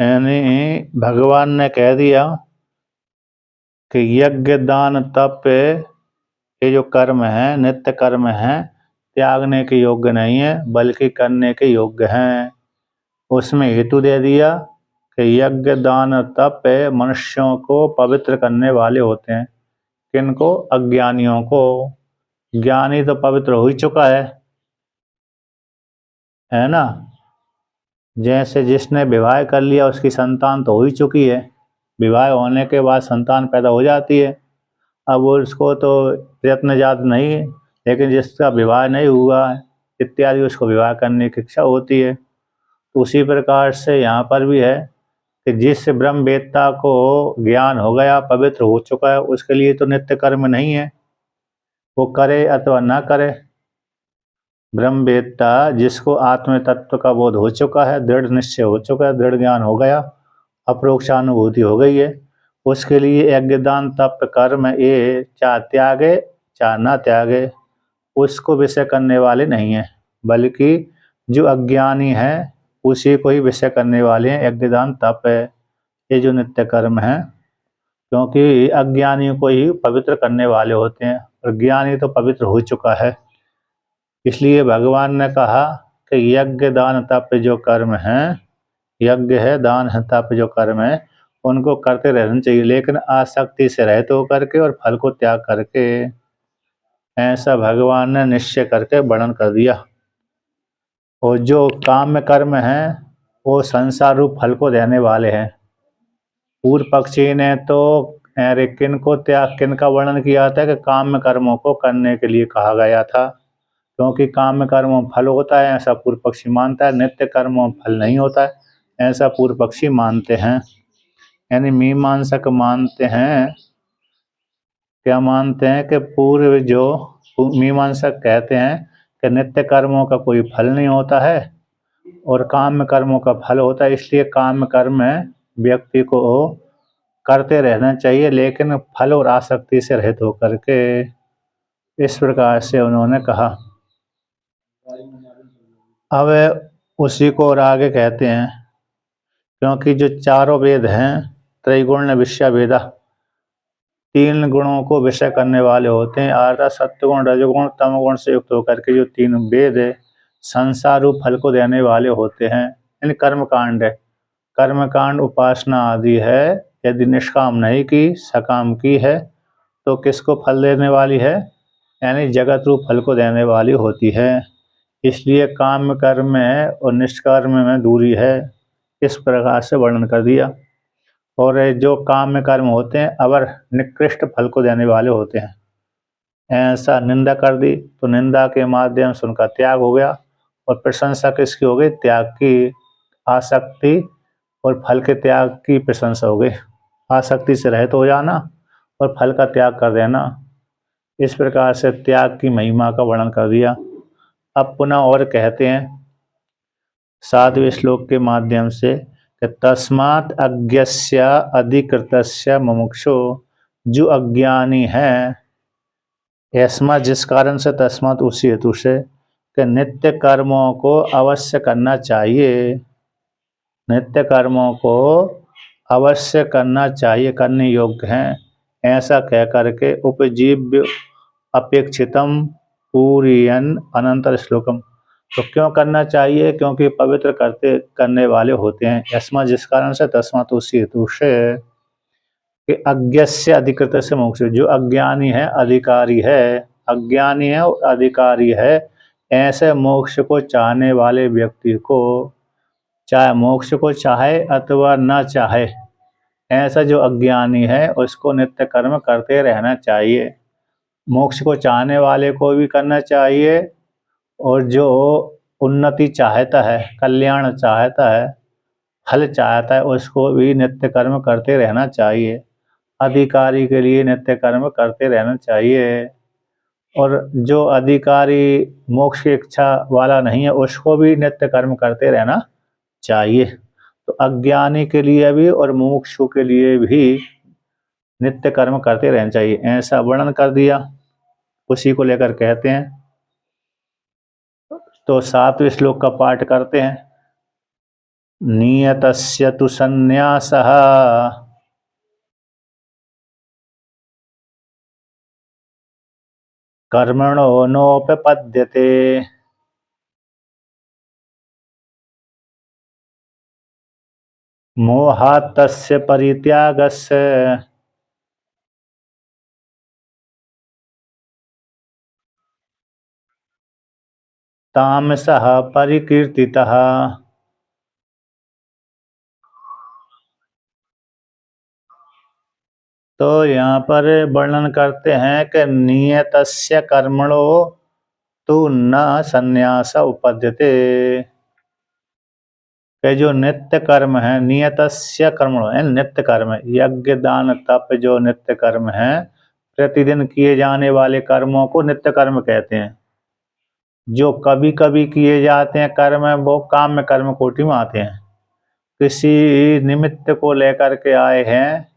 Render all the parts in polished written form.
यानी भगवान ने कह दिया कि यज्ञ दान तप ये जो कर्म है, नित्य कर्म है, त्यागने के योग्य नहीं है बल्कि करने के योग्य हैं। उसमें हेतु दे दिया कि यज्ञ दान तप मनुष्यों को पवित्र करने वाले होते हैं। किनको? अज्ञानियों को। ज्ञानी तो पवित्र हो ही चुका है ना। जैसे जिसने विवाह कर लिया उसकी संतान तो हो ही चुकी है, विवाह होने के बाद संतान पैदा हो जाती है। अब उसको तो प्रयत्न ज़्यादा नहीं है, लेकिन जिसका विवाह नहीं हुआ है इत्यादि उसको विवाह करने की इच्छा होती है। तो उसी प्रकार से यहाँ पर भी है कि जिस ब्रह्मवेत्ता को ज्ञान हो गया, पवित्र हो चुका है, उसके लिए तो नित्य कर्म नहीं है, वो करे अथवा ना करे। ब्रह्मवेत्ता जिसको आत्म तत्व का बोध हो चुका है, दृढ़ निश्चय हो चुका है, दृढ़ ज्ञान हो गया, अपरोक्षानुभूति हो गई है, उसके लिए यज्ञदान तप कर्म ये चाहे त्यागे चाहे ना त्यागे उसको विषय करने वाले नहीं हैं, बल्कि जो अज्ञानी है उसी को ही विषय करने वाले हैं। यज्ञदान तप है ये जो नित्य कर्म है, क्योंकि अज्ञानी को ही पवित्र करने वाले होते हैं और ज्ञानी तो पवित्र हो चुका है। इसलिए भगवान ने कहा कि यज्ञ दान तप जो कर्म हैं, यज्ञ है, दान है, तप जो कर्म है, उनको करते रहना चाहिए, लेकिन आसक्ति से रहित होकर के और फल को त्याग करके। ऐसा भगवान ने निश्चय करके वर्णन कर दिया। और जो काम्य कर्म हैं वो संसार रूप फल को देने वाले हैं। पूर्व पक्षी ने तो अरे किन का वर्णन किया था कि काम्य कर्मों को करने के लिए कहा गया था, क्योंकि काम्य कर्मों फल होता है ऐसा पूर्व पक्षी मानता है, नित्य कर्मों फल नहीं होता है ऐसा पूर्व पक्षी मानते हैं। यानी मीमांसक मानते हैं, क्या मानते हैं कि पूर्व जो मीमांसक कहते हैं कि नित्य कर्मों का कोई फल नहीं होता है और काम्य कर्मों का फल होता है, इसलिए काम्य कर्म व्यक्ति को करते रहना चाहिए, लेकिन फल और आसक्ति से रहित होकर के। इस प्रकार से उन्होंने कहा। अब उसी को और आगे कहते हैं, क्योंकि जो चारों वेद हैं त्रैगुण्य विषय वेदा, तीन गुणों को विषय करने वाले होते हैं। आर्ता सत्वगुण रजोगुण तमगुण से युक्त होकर के जो तीन वेद है संसार रूप फल को देने वाले होते हैं। यानी कर्मकांड है, कर्मकांड उपासना आदि है, यदि निष्काम नहीं की सकाम की है तो किसको फल देने वाली है? यानी जगत रूप फल को देने वाली होती है। इसलिए काम कर्म में और निष्कर्म में दूरी है, इस प्रकार से वर्णन कर दिया। और जो काम में कर्म होते हैं अवर निकृष्ट फल को देने वाले होते हैं। ऐसा निंदा कर दी तो निंदा के माध्यम से उनका त्याग हो गया, और प्रशंसा किसकी हो गई? त्याग की। आसक्ति और फल के त्याग की प्रशंसा हो गई, आसक्ति से रहित हो जाना और फल का त्याग कर देना। इस प्रकार से त्याग की महिमा का वर्णन कर दिया। अब पुनः और कहते हैं 7वें श्लोक के माध्यम से कि तस्मात् अज्ञस्य अधिकृतस्य मुमुक्षु, जो अज्ञानी है ऐसा जिस कारण से, तस्मात् उसी हेतु से कि नित्य कर्मों को अवश्य करना चाहिए, नित्य कर्मों को अवश्य करना चाहिए, करने योग्य हैं, ऐसा कह करके उपजीव्य अपेक्षितम पूरियन अनंतर श्लोकम। तो क्यों करना चाहिए? क्योंकि पवित्र करने वाले होते हैं। यस्मा जिस कारण से, तस्मात् उसी हेतु से कि अज्ञस्य अधिकृत से मोक्ष, जो अज्ञानी है अधिकारी है, अज्ञानी है और अधिकारी है, ऐसे मोक्ष को चाहने वाले व्यक्ति को, चाहे मोक्ष को चाहे अथवा न चाहे, ऐसा जो अज्ञानी है उसको नित्य कर्म करते रहना चाहिए। मोक्ष को चाहने वाले को भी करना चाहिए, और जो उन्नति चाहता है, कल्याण चाहता है, फल चाहता है, उसको भी नित्य कर्म करते रहना चाहिए। अधिकारी के लिए नित्य कर्म करते रहना चाहिए, और जो अधिकारी मोक्ष की इच्छा वाला नहीं है उसको भी नित्य कर्म करते रहना चाहिए। तो अज्ञानी के लिए भी और मुमुक्षु के लिए भी नित्य कर्म करते रहना चाहिए, ऐसा वर्णन कर दिया। उसी को लेकर कहते हैं। तो 7वें श्लोक का पाठ करते हैं। नियतस्य तु संन्यासः कर्मणो नोपपद्यते। मोहात् तस्य परित्यागस्य तामसः परिकीर्तितः। तो यहाँ पर वर्णन करते हैं कि नियतस्य कर्मणो तु न संन्यास उपपद्यते, कि जो नित्य कर्म है, नियतस्य कर्मणो है नित्य कर्म, यज्ञ दान तप जो नित्य कर्म है, प्रतिदिन किए जाने वाले कर्मों को नित्य कर्म कहते हैं। जो कभी कभी किए जाते हैं कर्म वो काम्य कर्म कोटि में आते हैं। किसी निमित्त को लेकर के आए हैं,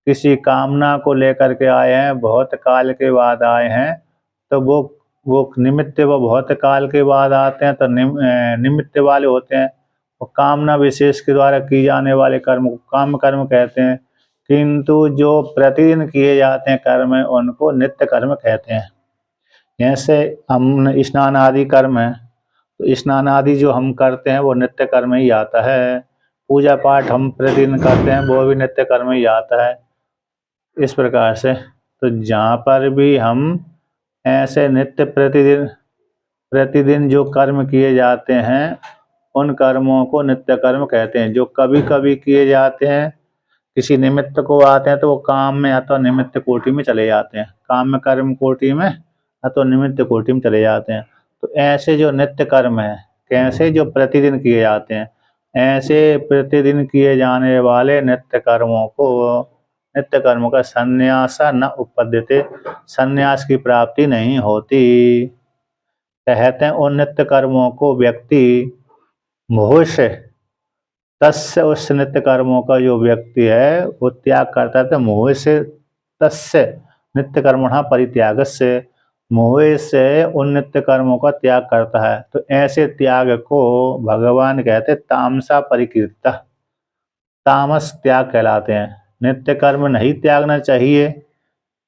किसी कामना को लेकर के आए हैं, बहुत काल के बाद आए हैं, तो वो निमित्त वो बहुत काल के बाद आते हैं तो निमित्त वाले होते हैं। और कामना विशेष के द्वारा की जाने वाले कर्म को काम कर्म कहते हैं। किंतु जो प्रतिदिन किए जाते हैं कर्म उनको नित्य कर्म कहते हैं। जैसे हम स्नान आदि कर्म है, तो स्नान आदि जो हम करते हैं वो नित्य कर्म ही आता है। पूजा पाठ हम प्रतिदिन करते हैं वो भी नित्य कर्म ही आता है। इस प्रकार से तो जहाँ पर भी हम ऐसे नित्य प्रतिदिन प्रतिदिन जो कर्म किए जाते हैं उन कर्मों को नित्य कर्म कहते हैं। जो कभी कभी किए जाते हैं, किसी निमित्त को आते हैं, तो वो काम में अथवा निमित्त कोटि में चले जाते हैं, काम में कर्म कोटि में अथवा निमित्त कोटि में चले जाते हैं। तो ऐसे जो नित्य कर्म है, कैसे जो प्रतिदिन किए जाते हैं, ऐसे प्रतिदिन किए जाने वाले नित्य कर्मों को नित्य कर्मों का संन्यास न उपपद्यते, संन्यास की प्राप्ति नहीं होती। कहते हैं उन नित्य कर्मों को व्यक्ति मोह से तस्य उस नित्य कर्मों का जो व्यक्ति है वो त्याग करता है। तो मोह से तस्य नित्य कर्मणः परित्यागस्य, मोह से उन नित्य कर्मों का त्याग करता है। तो ऐसे त्याग को भगवान कहते तामसा परिकीर्तितः, तामस त्याग कहलाते हैं। नित्य कर्म नहीं त्यागना चाहिए,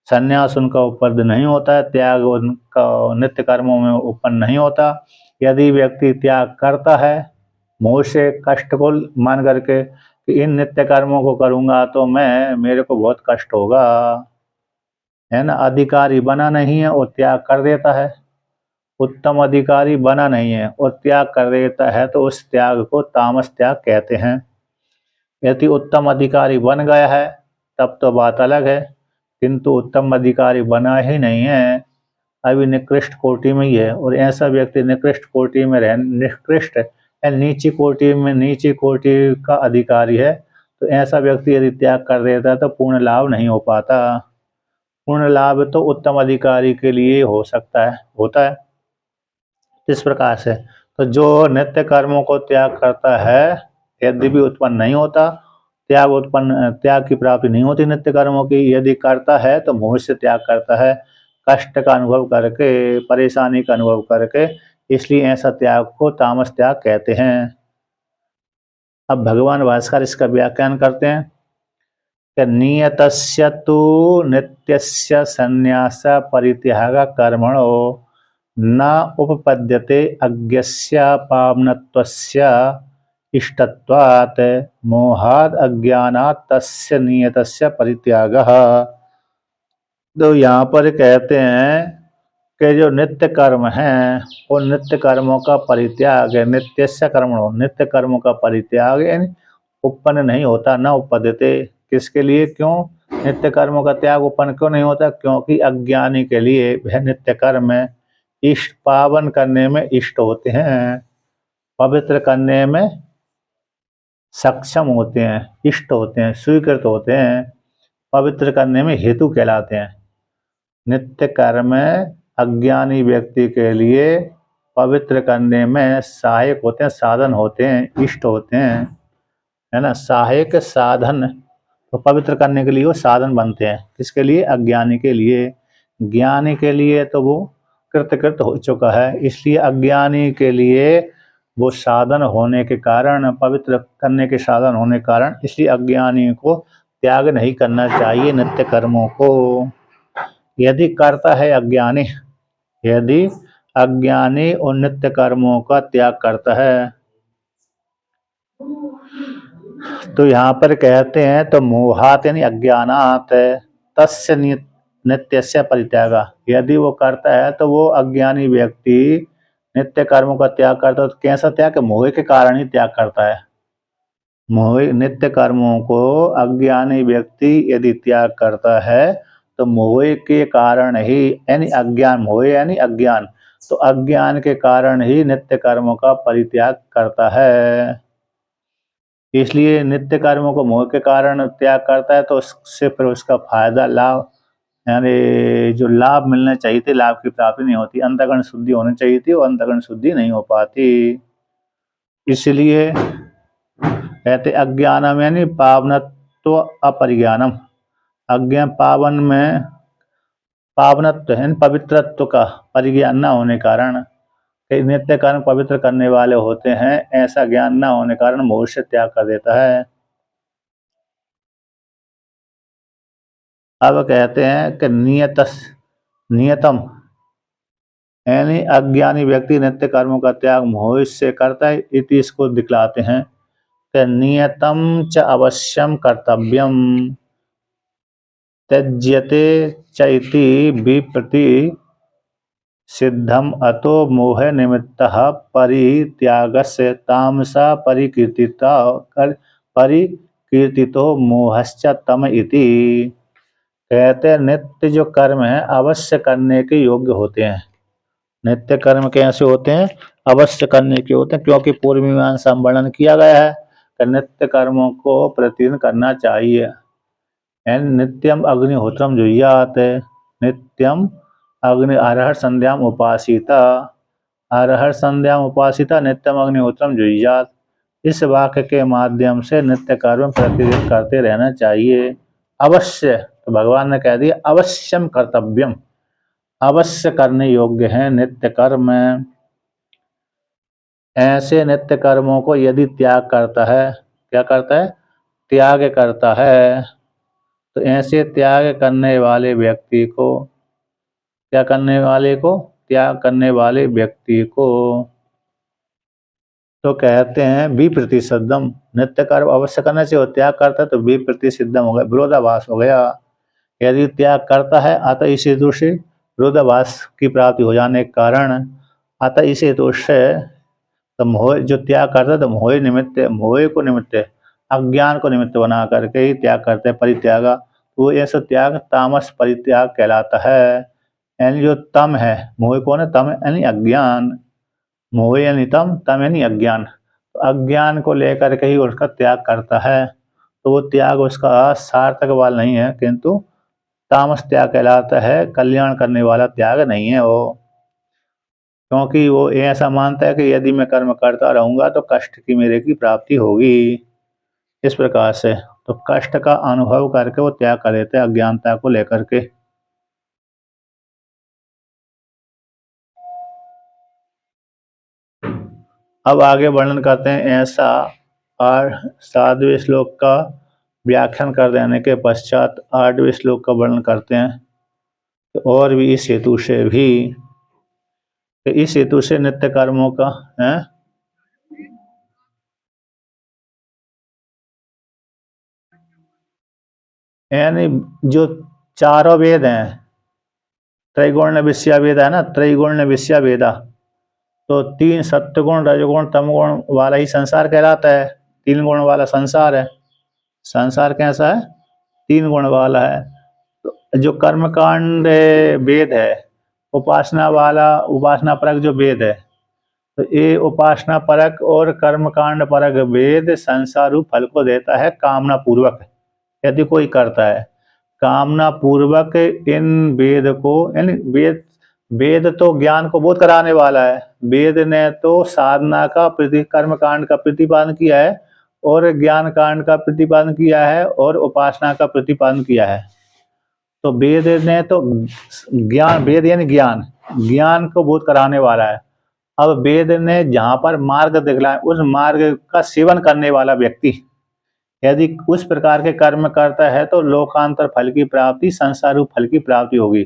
संन्यास उनका उपलब्ध नहीं होता है, त्याग उनका नित्य कर्मों में उत्पन्न नहीं होता। यदि व्यक्ति त्याग करता है मोह से कष्ट को मान करके कि इन नित्य कर्मों को करूँगा तो मेरे को बहुत कष्ट होगा, है ना, अधिकारी बना नहीं है और त्याग कर देता है, उत्तम अधिकारी बना नहीं है और त्याग कर देता है, तो उस त्याग को तामस त्याग कहते हैं। यदि उत्तम अधिकारी बन गया है तब तो बात अलग है, किंतु उत्तम अधिकारी बना ही नहीं है, अभी निकृष्ट कोटि में ही है। और ऐसा व्यक्ति निकृष्ट कोटि में निकृष्ट नीची कोटि में नीची कोटि का अधिकारी है, तो ऐसा व्यक्ति यदि त्याग कर देता है तो पूर्ण लाभ नहीं हो पाता। पूर्ण लाभ तो उत्तम अधिकारी के लिए हो सकता है, होता है। इस प्रकार से तो जो नित्य कर्मों को त्याग करता है यदि भी उत्पन्न नहीं होता, त्याग की प्राप्ति नहीं होती नित्य कर्मों की। यदि करता है तो मोह से त्याग करता है, कष्ट का अनुभव करके, परेशानी का अनुभव करके, इसलिए ऐसा त्याग को तामस त्याग कहते हैं। अब भगवान भास्कर इसका व्याख्यान करते हैं कि नियतस्य तु नित्यस्य संन्यास परित्याग कर्मणो न उपपद्यते अज्ञस्य पावनत्वस्य इष्टत्वात् मोहाद् अज्ञानात् तस्य नियतस्य परित्यागः। तो यहाँ पर कहते हैं कि जो नित्य कर्म है उन नित्य कर्मों का परित्याग है। नित्यस्य कर्मणो, नित्य कर्मों का परित्याग उत्पन्न नहीं होता, न उपपद्यते। किसके लिए, क्यों नित्य कर्मों का त्याग उत्पन्न क्यों नहीं होता? क्योंकि अज्ञानी के लिए वह नित्य कर्म इष्ट पावन करने में इष्ट होते हैं, पवित्र करने में सक्षम होते हैं, इष्ट होते हैं, स्वीकृत होते हैं, पवित्र करने में हेतु कहलाते हैं। नित्य कर्म अज्ञानी व्यक्ति के लिए पवित्र करने में सहायक होते हैं, साधन होते हैं, इष्ट होते हैं, है ना। सहायक साधन तो पवित्र करने के लिए वो साधन बनते हैं। किसके लिए? अज्ञानी के लिए। ज्ञानी के लिए तो वो कृतकृत हो चुका है, इसलिए अज्ञानी के लिए वो साधन होने के कारण, पवित्र करने के साधन होने के कारण, इसलिए अज्ञानी को त्याग नहीं करना चाहिए नित्य कर्मों को। यदि करता है अज्ञानी, यदि अज्ञानी उन नित्य कर्मों का त्याग करता है, तो यहाँ पर कहते हैं तो मोहात यानी अज्ञानात तस्य नित्यस्य परित्यागा। यदि वो करता है तो वो अज्ञानी व्यक्ति नित्य कर्मों का त्याग करता है। तो कैसा त्याग? मोह के कारण ही त्याग करता है। मोह नित्य कर्मों को अज्ञानी व्यक्ति यदि त्याग करता है तो मोह के कारण ही, यानी अज्ञान, मोह यानी अज्ञान, तो अज्ञान के कारण ही नित्य कर्मों का परित्याग करता है। इसलिए नित्य कर्मों को मोह के कारण त्याग करता है तो उससे फिर उसका फायदा, लाभ, यानी जो लाभ मिलने चाहिए थे, लाभ की प्राप्ति नहीं होती। अंतःकरण शुद्धि होनी चाहिए थी, वो अंतःकरण शुद्धि नहीं हो पाती। इसलिए कहते अज्ञानम यानी पावनत्व अपरिज्ञानम। अज्ञान पावन में पावनत्व है पवित्रत्व का परिज्ञान न होने कारण, नित्य कर्म पवित्र करने वाले होते हैं, ऐसा ज्ञान न होने कारण मोह से त्याग कर देता है। अब कहते हैं कि नियतम यानी अज्ञानी व्यक्ति नित्य कर्मों का त्याग मोह से करता है। इति इसको दिखलाते हैं कि नियतम च अवश्यम कर्तव्यम त्यज्यते चैति विप्रति सिद्धम अतो मोह निमित्तः परित्यागस्य तामसा परिकीर्तितो मोहश्च तम इति। कहते हैं नित्य जो कर्म है अवश्य करने के योग्य होते हैं। नित्य कर्म कैसे होते हैं? अवश्य करने के होते हैं, क्योंकि पूर्व मीमांसा में वर्णन किया गया है कि नित्य कर्मों को प्रतिदिन करना चाहिए। नित्यम अग्निहोत्रम जुह्यात, नित्यम अग्नि अरहर संध्याम उपासिता, अरहर संध्याम उपासिता नित्यम अग्निहोत्रम जुह्यात। इस वाक्य के माध्यम से नित्य कर्म प्रतिदिन करते रहना चाहिए। अवश्य, तो भगवान ने कह दिया अवश्यम कर्तव्यम, अवश्य करने योग्य है नित्य कर्म। ऐसे नित्य कर्मों को यदि त्याग करता है, क्या करता है? त्याग करता है। तो ऐसे त्याग करने वाले व्यक्ति को, क्या करने वाले को? त्याग करने वाले व्यक्ति को तो कहते हैं विप्रतिसिद्धम। नित्य कर्म अवश्य करना चाहिए, त्याग करता है तो विप्रतिसिद्धम हो गया, विरोधाभास हो गया। यदि त्याग करता है अतः इस हेतु से विरोधाभास की प्राप्ति हो जाने के कारण, अतः इस हेतु से तो मोह जो त्याग करता है तो मोह निमित्त, मोह को निमित्त, अज्ञान को निमित्त बना करके ही त्याग करते हैं, परित्यागा। वो ऐसा त्याग तामस परित्याग कहलाता है। यानी जो तम है, मोह कौन है? तम यानी अज्ञान, मोह यानी तम, तम यानी अज्ञान। तो अज्ञान को लेकर के ही उसका त्याग करता है, तो वो त्याग उसका सार्थक वाला नहीं है, किंतु तामस त्याग कहलाता है, कल्याण करने वाला त्याग नहीं है वो। क्योंकि वो ऐसा मानता है कि यदि मैं कर्म करता रहूंगा तो कष्ट की मेरे की प्राप्ति होगी। इस प्रकार से तो कष्ट का अनुभव करके वो त्याग कर देते हैं अज्ञानता को लेकर के। अब आगे वर्णन करते हैं ऐसा, और 7वें श्लोक का व्याख्यान कर देने के पश्चात 8वें श्लोक का वर्णन करते हैं। तो और भी इस हेतु से भी, इस हेतु से नित्य कर्मों का है, यानी जो चारों वेद हैं, त्रैगुण्य विषया वेद है ना, त्रैगुण्य विषया वेदा, तो 3 सत्वगुण रजगुण तमगुण वाला ही संसार कहलाता है। 3 गुण वाला संसार है। संसार कैसा है? 3 गुण वाला है। तो जो कर्मकांड वेद है, उपासना वाला, उपासना परक जो वेद है, तो ये उपासना परक और कर्मकांड परक वेद संसार रूप फल को देता है कामना पूर्वक। यदि कोई करता है कामना पूर्वक इन वेद को, यानी वेद, वेद तो ज्ञान को बोध कराने वाला है। वेद ने तो साधना का कर्म कांड का प्रतिपादन किया है, और ज्ञान कांड का प्रतिपादन किया है, और उपासना का प्रतिपादन किया है। तो वेद ने तो ज्ञान, वेद यानी ज्ञान, ज्ञान को बोध कराने वाला है। अब वेद ने जहाँ पर मार्ग दिखलाया, उस मार्ग का सेवन करने वाला व्यक्ति यदि उस प्रकार के कर्म करता है तो लोकांतर फल की प्राप्ति, संसार रूप फल की प्राप्ति होगी।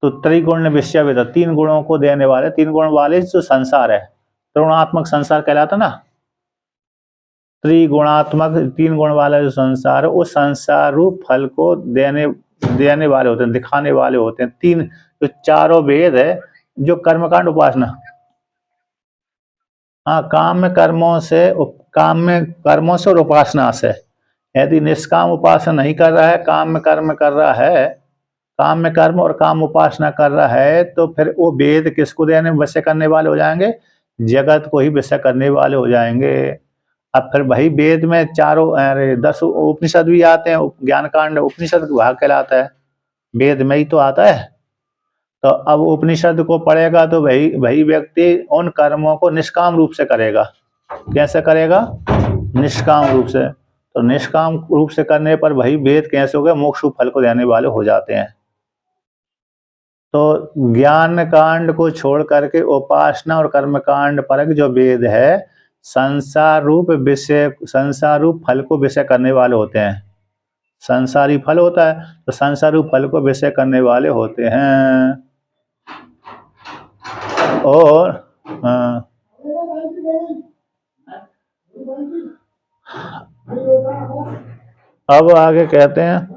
तो त्रिगुण विषय वेद, तीन गुणों को देने वाले, तीन गुण वाले जो संसार है, त्रिगुणात्मक संसार कहलाता ना, त्रिगुणात्मक तीन गुण वाला जो संसार है, उस संसार रूप फल को देने वाले होते हैं, दिखाने वाले होते हैं। तीन जो चारों वेद है, जो कर्मकांड उपासना, हाँ, काम में कर्मों से और उपासना से। यदि निष्काम उपासना नहीं कर रहा है, काम में कर्म कर रहा है, काम में कर्म और काम उपासना कर रहा है, तो फिर वो वेद किसको देने वश करने वाले हो जाएंगे? जगत को ही वश करने वाले हो जाएंगे। अब फिर वही वेद में चारों 10 उपनिषद भी आते हैं, ज्ञान कांड उपनिषद भाग कहलाता है, वेद में ही तो आता है। तो अब उपनिषद को पढ़ेगा तो वही व्यक्ति उन कर्मों को निष्काम रूप से करेगा। कैसे करेगा? निष्काम रूप से। तो निष्काम रूप से करने पर वही वेद कैसे हो गए? मोक्ष फल को देने वाले हो जाते हैं। तो ज्ञान कांड को छोड़ करके उपासना और कर्म कांड परक जो वेद है, संसार रूप फल को विषय करने वाले होते हैं। संसारी फल होता है, तो संसार रूप फल को विषय करने वाले होते हैं। और अब आगे कहते हैं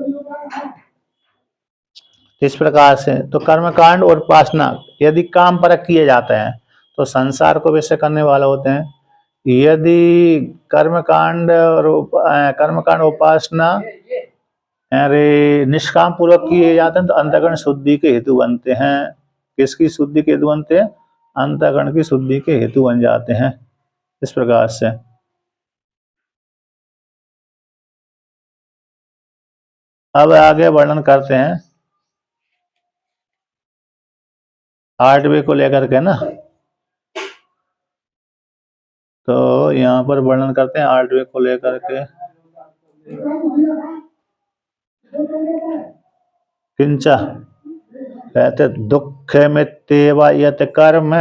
इस प्रकार से, तो कर्मकांड और उपासना यदि काम परक किए जाते हैं तो संसार को विषय करने वाले होते हैं। यदि कर्मकांड उपासना अरे निष्काम पूर्वक किए जाते हैं तो अंतःकरण शुद्धि के हेतु बनते हैं। किसकी शुद्धि के हेतु बनते हैं? अंतःकरण की शुद्धि के हेतु बन जाते हैं। इस प्रकार से अब आगे वर्णन करते हैं 8वें को लेकर के ना। तो यहाँ पर वर्णन करते हैं 8वें को लेकर के। किंचा कहते दुख मित्येव यत् कर्म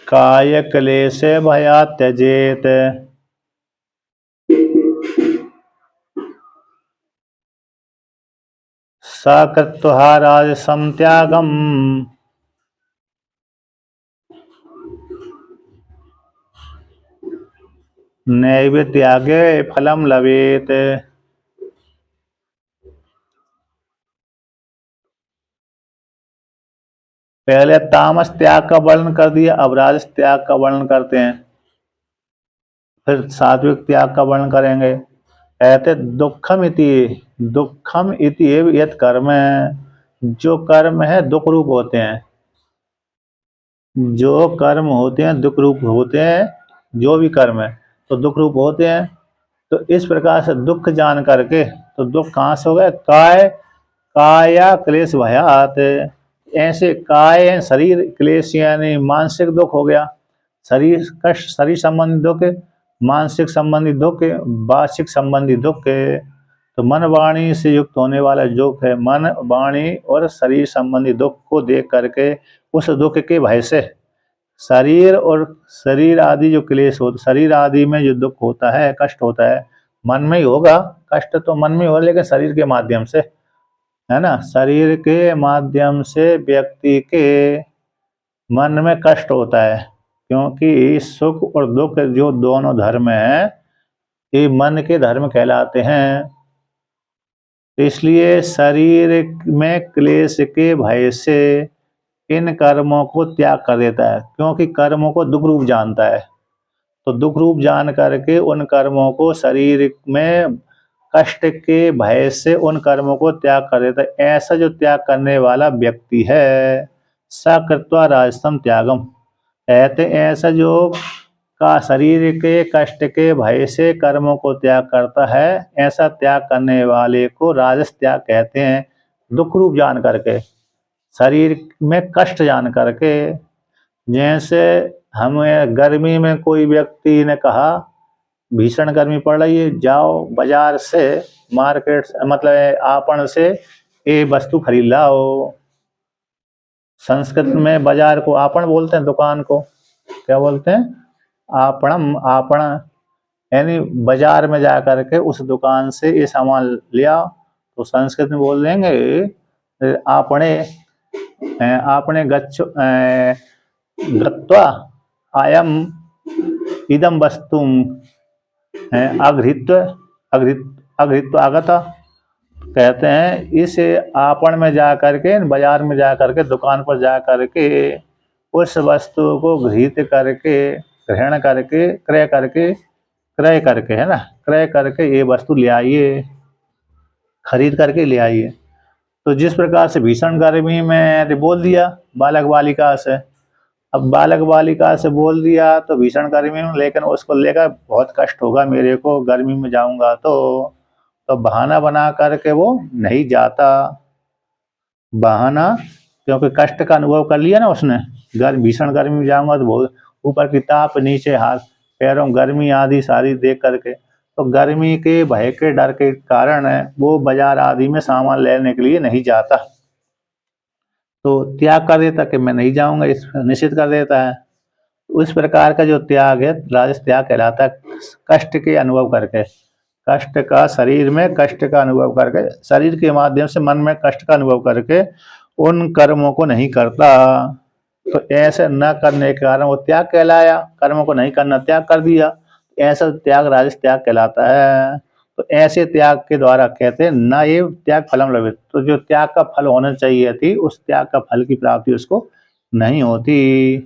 काय क्लेशे भयात् त्यजेत। सकृत्वा राजसं त्यागम् नैव त्यागे फलम लभेत। पहले तामस त्याग का वर्णन कर दिया, अब राजस त्याग का वर्णन करते हैं, फिर सात्विक त्याग का वर्णन करेंगे। कहते दुखम इति यत् कर्म, जो कर्म है दुख रूप होते हैं, जो कर्म होते हैं दुख रूप होते हैं, जो भी कर्म है तो दुख रूप होते हैं। तो इस प्रकार से दुख जान करके, तो दुख कहाँ से हो गया? काया क्लेश भयात, ऐसे काय शरीर क्लेश यानी मानसिक दुख हो गया, शरीर कष्ट, शरीर संबंधी दुख, मानसिक संबंधी दुख, वाचिक संबंधी दुख। तो मन वाणी से युक्त होने वाला दुख है, मन वाणी और शरीर संबंधी दुख को देख करके उस दुख के भय से शरीर आदि जो क्लेश होता, शरीर आदि में जो दुख होता है, कष्ट होता है, मन में ही होगा, कष्ट तो मन में होगा, लेकिन शरीर के माध्यम से, है ना, शरीर के माध्यम से व्यक्ति के मन में कष्ट होता है, क्योंकि सुख और दुख जो दोनों धर्म हैं, ये मन के धर्म कहलाते हैं। इसलिए शरीर में क्लेश के भय से इन कर्मों को त्याग कर देता है, क्योंकि कर्मों को दुख रूप जानता है। तो दुख रूप जान करके उन कर्मों को, शरीर में कष्ट के भय से उन कर्मों को त्याग कर देता है। ऐसा जो त्याग करने वाला व्यक्ति है, सकृत्वा राजसम त्यागम, कहते ऐसा जो का शरीर के कष्ट के भय से कर्मों को त्याग करता है, ऐसा त्याग करने वाले को राजस त्याग कहते हैं। दुख रूप जान करके, शरीर में कष्ट जान करके, जैसे हमें गर्मी में कोई व्यक्ति ने कहा भीषण गर्मी पड़ रही है, जाओ बाजार से, मार्केट मतलब आपण से ये वस्तु खरीद लाओ। संस्कृत में बाजार को आपण बोलते हैं, दुकान को क्या बोलते हैं? आपणम, आपण, यानी बाजार में जा करके उस दुकान से ये सामान लिया। तो संस्कृत में बोल देंगे आपने, आपने गत्वा आयम इदम वस्तुम अघृत्व अघृत्व आगता। कहते हैं इस आपण में जा करके, बाजार में जा करके, दुकान पर जा करके उस वस्तु को घृत करके, ग्रहण करके, क्रय करके, है ना, क्रय करके ये वस्तु ले आइए, खरीद करके ले आइए। तो जिस प्रकार से भीषण गर्मी में बोल दिया बालक बालिका से, अब बालक बालिका से बोल दिया तो भीषण गर्मी में, लेकिन उसको लेकर बहुत कष्ट होगा मेरे को, गर्मी में जाऊंगा तो बहाना बना करके वो नहीं जाता। बहाना, क्योंकि कष्ट का अनुभव कर लिया ना उसने, भीषण गर्मी में जाऊंगा तो बहुत ऊपर की ताप, नीचे हाथ पैरों गर्मी आदि सारी देख करके, तो गर्मी के भय के डर के कारण वो बाजार आदि में सामान लेने के लिए नहीं जाता, तो त्याग कर देता कि मैं नहीं जाऊंगा, इस निश्चित कर देता है। उस प्रकार का जो त्याग है राजस त्याग कहलाता है। कष्ट के अनुभव करके, कष्ट का, शरीर में कष्ट का अनुभव करके, शरीर के माध्यम से मन में कष्ट का अनुभव करके उन कर्मों को नहीं करता, तो ऐसे न करने के कारण वो त्याग कहलाया। कर्मों को नहीं करना, त्याग कर दिया, ऐसा त्याग राजस त्याग कहलाता है। तो ऐसे त्याग के द्वारा कहते हैं न ये त्याग फलम लभित, तो जो त्याग का फल होना चाहिए थी उस त्याग का फल की प्राप्ति उसको नहीं होती।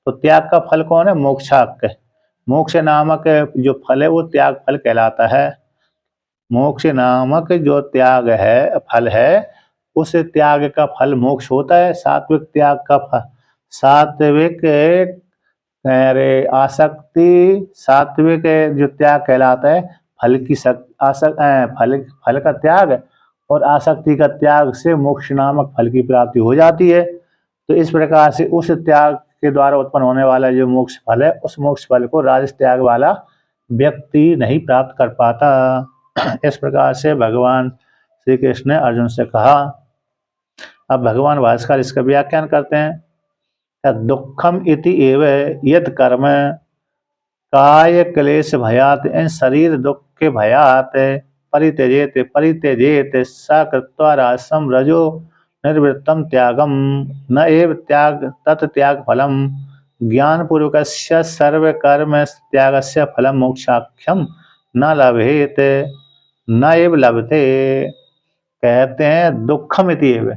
तो त्याग का फल कौन है? मोक्षाक, मोक्ष नामक जो फल है वो त्याग फल कहलाता है। मोक्ष नामक जो त्याग है, फल है, उस त्याग का फल मोक्ष होता है। सात्विक त्याग का फल, सात्विक अरे आसक्ति, सात्विक जो त्याग कहलाता है फल की फल का त्याग और आसक्ति का त्याग से मोक्ष नामक फल की प्राप्ति हो जाती है। तो इस प्रकार से उस त्याग के द्वारा उत्पन्न होने वाला जो मोक्ष फल है, उस मोक्ष फल को राजस त्याग वाला व्यक्ति नहीं प्राप्त कर पाता। इस प्रकार से भगवान श्री कृष्ण ने अर्जुन से कहा। अब भगवान भास्कर इसका व्याख्यान करते हैं। दुखम इति एव यद कर्म काय क्लेश भयात, शरीर दुख के भयात परित्यजेत स कृत्वा राजसम रजो निर्वृत्तम त्यागम न एव त्याग तत्त्याग फलम ज्ञान पूर्वकस्य सर्व कर्म त्यागस्य फलम मोक्षाख्यम न लभेत न एव लभते। कहते हैं दुखम इति एव,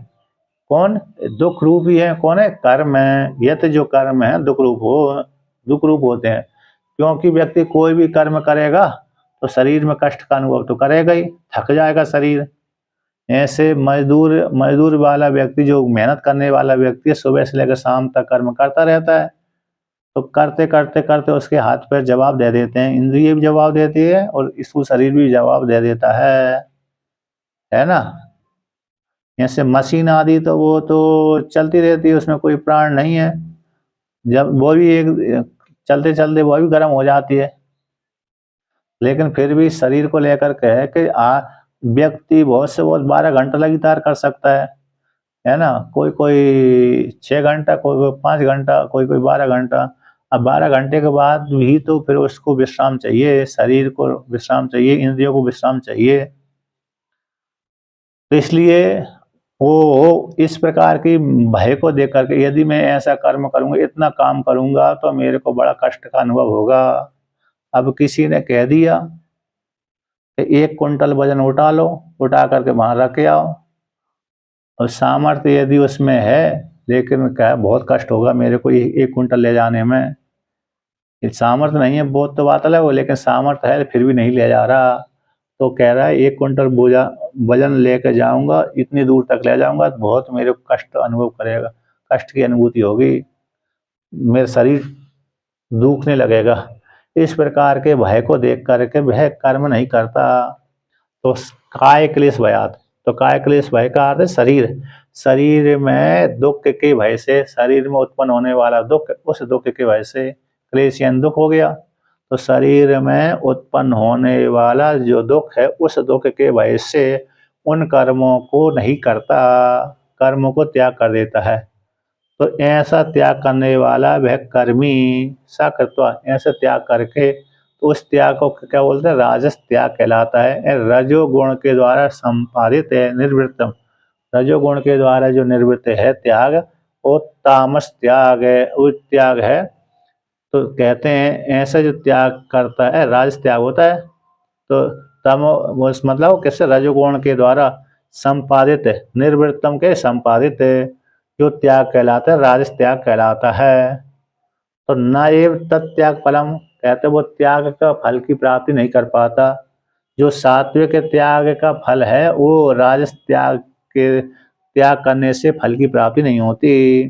कौन दुख रूप ही है, कौन है? कर्म है। यत जो कर्म है दुख रूप होते हैं, क्योंकि व्यक्ति कोई भी कर्म करेगा तो शरीर में कष्ट का अनुभव तो करेगा ही, थक जाएगा शरीर। ऐसे मजदूर वाला व्यक्ति, जो मेहनत करने वाला व्यक्ति है, सुबह से लेकर शाम तक कर्म करता रहता है, तो करते करते करते उसके हाथ पैर जवाब दे देते हैं, इंद्रिय भी जवाब देती है और इसको शरीर भी जवाब दे देता है ना। ऐसे मशीन आदि तो वो तो चलती रहती है, उसमें कोई प्राण नहीं है, जब वो भी एक चलते चलते वो भी गर्म हो जाती है। लेकिन फिर भी शरीर को लेकर के कि व्यक्ति बहुत से बहुत 12 घंटा लगातार कर सकता है ना। कोई कोई 6 घंटा, कोई कोई 5 घंटा, कोई कोई 12 घंटा। अब 12 घंटे के बाद भी तो फिर उसको विश्राम चाहिए, शरीर को विश्राम चाहिए, इंद्रियों को विश्राम चाहिए। तो इसलिए वो इस प्रकार की भय को देख करके, यदि मैं ऐसा कर्म करूंगा, इतना काम करूंगा तो मेरे को बड़ा कष्ट का अनुभव होगा। अब किसी ने कह दिया कि 1 कुंटल वजन उठा लो, उठा करके वहां रख के आओ, और सामर्थ्य यदि उसमें है, लेकिन क्या बहुत कष्ट होगा मेरे को 1 कुंटल ले जाने में, सामर्थ्य नहीं है, बहुत तो बात अलग हो, लेकिन सामर्थ्य है फिर भी नहीं ले जा रहा, तो कह रहा है 1 कुंटल वजन लेकर जाऊंगा, इतनी दूर तक ले जाऊंगा तो बहुत मेरे को कष्ट अनुभव करेगा, कष्ट की अनुभूति होगी, मेरा शरीर दुखने लगेगा। इस प्रकार के भय को देख करके वह कर्म नहीं करता। तो काय क्लेश भयात, तो काय क्लेश भय का अर्थ है शरीर, शरीर में दुख के भय से, शरीर में उत्पन्न होने वाला दुख, उस दुख के भय से क्लेश यानी दुख हो गया। तो शरीर में उत्पन्न होने वाला जो दुख है, उस दुख के भय से उन कर्मों को नहीं करता, कर्मों को त्याग कर देता है। तो ऐसा त्याग करने वाला वह कर्मी सा कृत्वा, ऐसा त्याग करके तो उस त्याग को क्या बोलते हैं, राजस त्याग कहलाता है। रजोगुण के द्वारा संपादित है निर्वृत्तम, रजोगुण के द्वारा जो निवृत्त है त्याग, वो तामस त्याग है, वो त्याग है। तो कहते हैं ऐसा जो त्याग करता है राजस त्याग होता है। तो तमो मतलब कैसे, रजोगुण के द्वारा संपादित है, निर्वृत्तम के संपादित है जो त्याग कहलाता है, राजस त्याग कहलाता है। तो न एव तत्याग फलम, कहते वो त्याग का फल की प्राप्ति नहीं कर पाता। जो सात्विक त्याग का फल है वो राजस त्याग के त्याग करने से फल की प्राप्ति नहीं होती।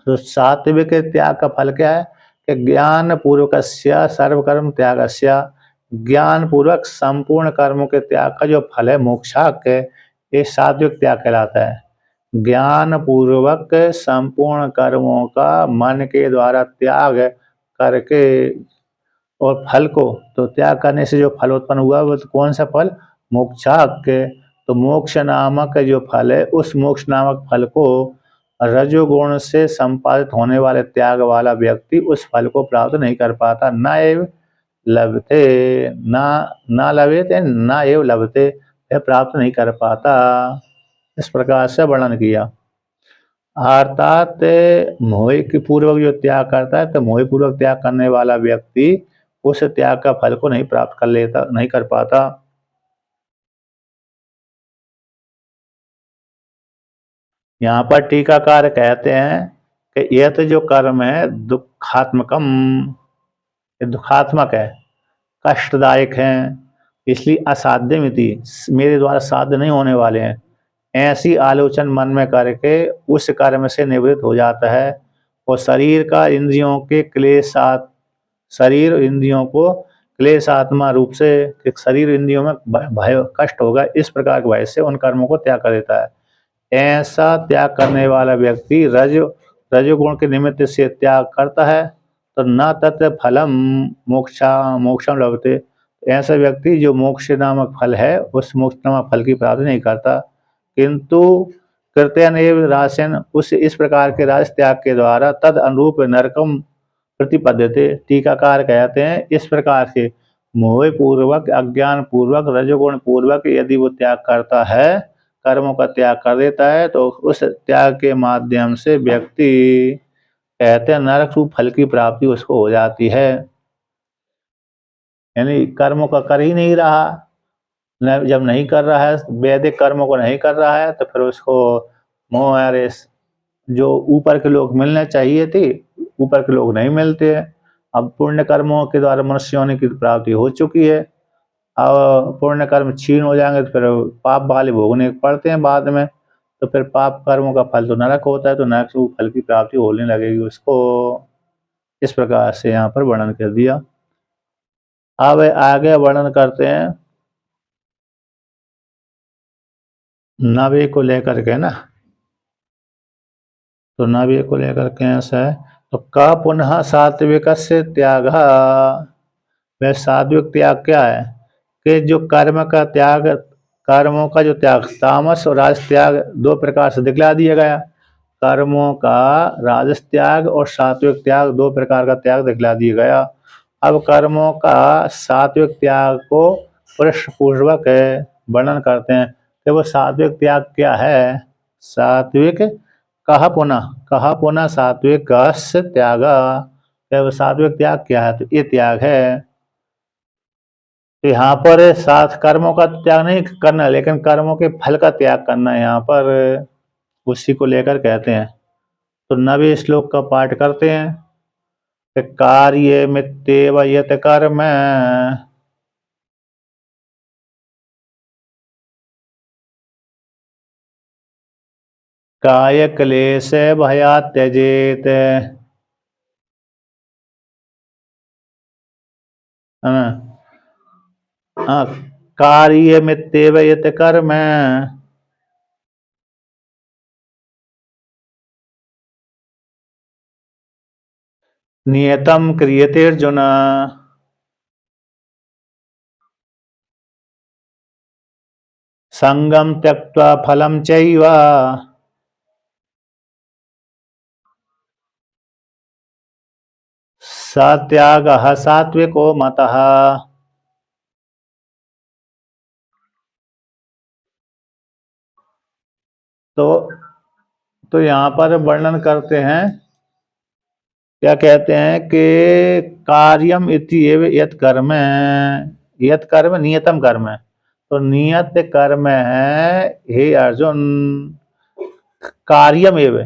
तो सात्विक त्याग का फल क्या है कि ज्ञान पूर्वक सर्वकर्म त्यागस्य, ज्ञान पूर्वक संपूर्ण कर्मों के त्याग का जो फल है मोक्षाक, ये सात्विक त्याग कहलाता है। ज्ञान पूर्वक संपूर्ण कर्मों का मन के द्वारा त्याग करके और फल को, तो त्याग करने से जो फल उत्पन्न हुआ वो तो कौन सा फल, मोक्षाक। तो मोक्ष नामक जो फल है, उस मोक्ष नामक फल को रजोगुण से संपादित होने वाले त्याग वाला व्यक्ति उस फल को प्राप्त नहीं कर पाता। न एव लभते, ना लभते न एव लभते, यह प्राप्त नहीं कर पाता। इस प्रकार से वर्णन किया। अर्थात मोह के पूर्वक जो त्याग करता है, तो मोह पूर्वक त्याग करने वाला व्यक्ति उस त्याग का फल को नहीं प्राप्त कर लेता, नहीं कर पाता। यहाँ पर टीकाकार कहते हैं कि यह तो जो कर्म है दुखात्मकम, ये दुखात्मक है, कष्टदायक है, इसलिए असाध्य मिति, मेरे द्वारा साध्य नहीं होने वाले हैं, ऐसी आलोचन मन में करके उस कर्म से निवृत्त हो जाता है। और शरीर का इंद्रियों के क्लेशात, शरीर इंद्रियों को क्लेशात्मा रूप से, एक शरीर इंद्रियों में भय कष्ट होगा, इस प्रकार के भय से उन कर्मों को त्याग कर देता है। ऐसा त्याग करने वाला व्यक्ति रजोगुण के निमित्त से त्याग करता है, तो न तत् फलम मोक्षम लभते, ऐसा व्यक्ति जो मोक्ष नामक फल है उस मोक्ष नामक फल की प्राप्ति नहीं करता। किंतु कृत्यन एव राशन, उस इस प्रकार के राज त्याग के द्वारा तद अनुरूप नरकम प्रतिपद्यते, टीकाकार कहते हैं इस प्रकार से मोह पूर्वक अज्ञान पूर्वक रजोगुण पूर्वक यदि वो त्याग करता है, कर्मों का त्याग कर देता है, तो उस त्याग के माध्यम से व्यक्ति कहते हैं नरक रूप फल की प्राप्ति उसको हो जाती है। यानी कर्मों का कर ही नहीं रहा, जब नहीं कर रहा है, वैदिक कर्मों को नहीं कर रहा है, तो फिर उसको मोह अरे जो ऊपर के लोग मिलने चाहिए थे, ऊपर के लोग नहीं मिलते हैं। अब पुण्य कर्मों के द्वारा मनुष्य होने की प्राप्ति हो चुकी है, अब पुण्य कर्म क्षीण हो जाएंगे तो फिर पाप वाले भोगने पड़ते हैं बाद में। तो फिर पाप कर्मों का फल तो नरक होता है, तो नरक से फल की प्राप्ति होने लगेगी उसको। इस प्रकार से यहाँ पर वर्णन कर दिया। अब आगे वर्णन करते हैं नवे को लेकर के ना, तो नवे को लेकर के ऐसा है, तो का पुनः सात्विक से त्याग, वह सात्विक त्याग क्या है कि जो कर्म का त्याग, कर्मों का जो त्याग, तामस और राजस त्याग दो प्रकार से दिखला दिया गया। कर्मों का राजस त्याग और सात्विक त्याग दो प्रकार का त्याग दिखला दिया गया। अब कर्मों का सात्विक त्याग को प्रश्नपूर्वक वर्णन करते हैं कि वो सात्विक त्याग क्या है। सात्विक कहा पुनः सात्विक त्याग, वो सात्विक त्याग क्या है, तो ये त्याग है। तो यहाँ पर साथ कर्मों का त्याग नहीं करना, लेकिन कर्मों के फल का त्याग करना है यहाँ पर, उसी को लेकर कहते हैं। तो नवे श्लोक का पाठ करते हैं कि कार्य मित्येव यत कर्म, काय क्लेश भयात् त्यजेत, है ना। हाँ, कार्य मित्येव यत कर्म, नियतम क्रियते अर्जुन, संगम त्यक्त्वा फलं चैव सत्यागः सात्विको मतः। तो यहाँ पर वर्णन करते हैं, क्या कहते हैं कि कार्यम इति एव यत् कर्म, यत् कर्म नियतम कर्म है। तो नियत कर्म है हे अर्जुन कार्यम एव,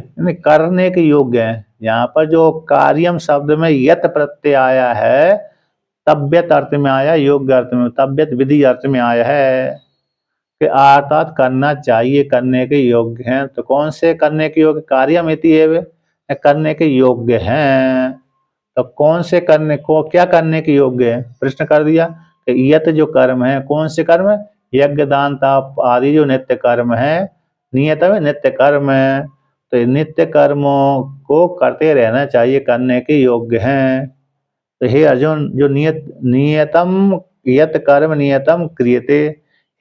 करने के योग्य है। यहाँ पर जो कार्यम शब्द में यत प्रत्यय आया है, तब्यत अर्थ में आया, योग्य अर्थ में, तब्यत विधि अर्थ में आया है कि अर्थात करना चाहिए, करने के योग्य हैं। तो कौन से करने के योग्य? कार्यम इति एव, करने के योग्य हैं। तो कौन से करने को, क्या करने के योग्य है? प्रश्न कर दिया कि यत जो कर्म है, कौन से कर्म? यज्ञ दान तप आदि जो नित्य कर्म है, नियत में नित्य कर्म है। तो नित्य कर्मों को करते रहना चाहिए, करने के योग्य हैं। तो हे अर्जुन, जो नियतम यत कर्म नियतम क्रियते,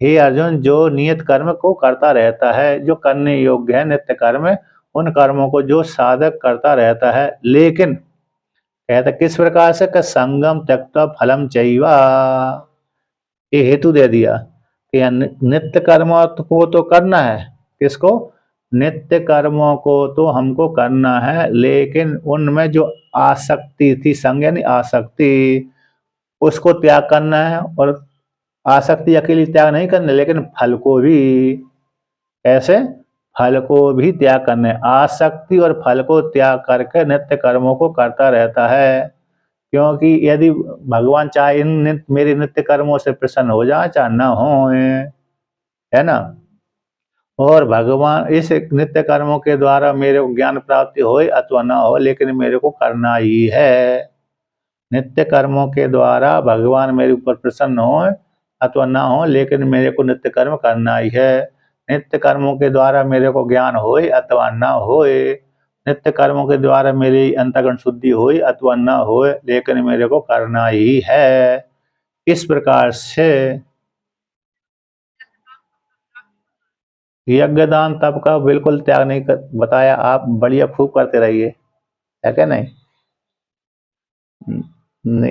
हे अर्जुन जो नियत कर्म को करता रहता है, जो करने योग्य है नित्य कर्म, उन कर्मों को जो साधक करता रहता है, लेकिन कहता किस प्रकार से? कि संगम त्यक्त्वा फलम चैवा, ये हेतु दे दिया कि नित्य कर्मों को तो करना है। किसको? नित्य कर्मों को तो हमको करना है, लेकिन उनमें जो आसक्ति थी, संग यानी आसक्ति, उसको त्याग करना है। और आसक्ति अकेली त्याग नहीं करना, लेकिन फल को भी, ऐसे फल को भी त्याग करना है। आसक्ति और फल को त्याग करके नित्य कर्मों को करता रहता है। क्योंकि यदि भगवान चाहे इन मेरे नित्य कर्मों से प्रसन्न हो जाए, चाहे न हो, है ना, और भगवान इस नित्य कर्मों के द्वारा मेरे को ज्ञान प्राप्ति हो अथवा न हो, लेकिन मेरे को करना ही है। नित्य कर्मों के द्वारा भगवान मेरे ऊपर प्रसन्न हो अथवा न हो, लेकिन मेरे को नित्य कर्म करना ही है। नित्य कर्मों के द्वारा मेरे को ज्ञान हो अथवा न हो, नित्य कर्मों के द्वारा मेरी अंतःकरण शुद्धि हो अथवा न हो, लेकिन मेरे को करना ही है। इस प्रकार से यज्ञ दान तप का बिल्कुल त्याग नहीं बताया। आप बढ़िया खूब करते रहिए, है क्या नहीं?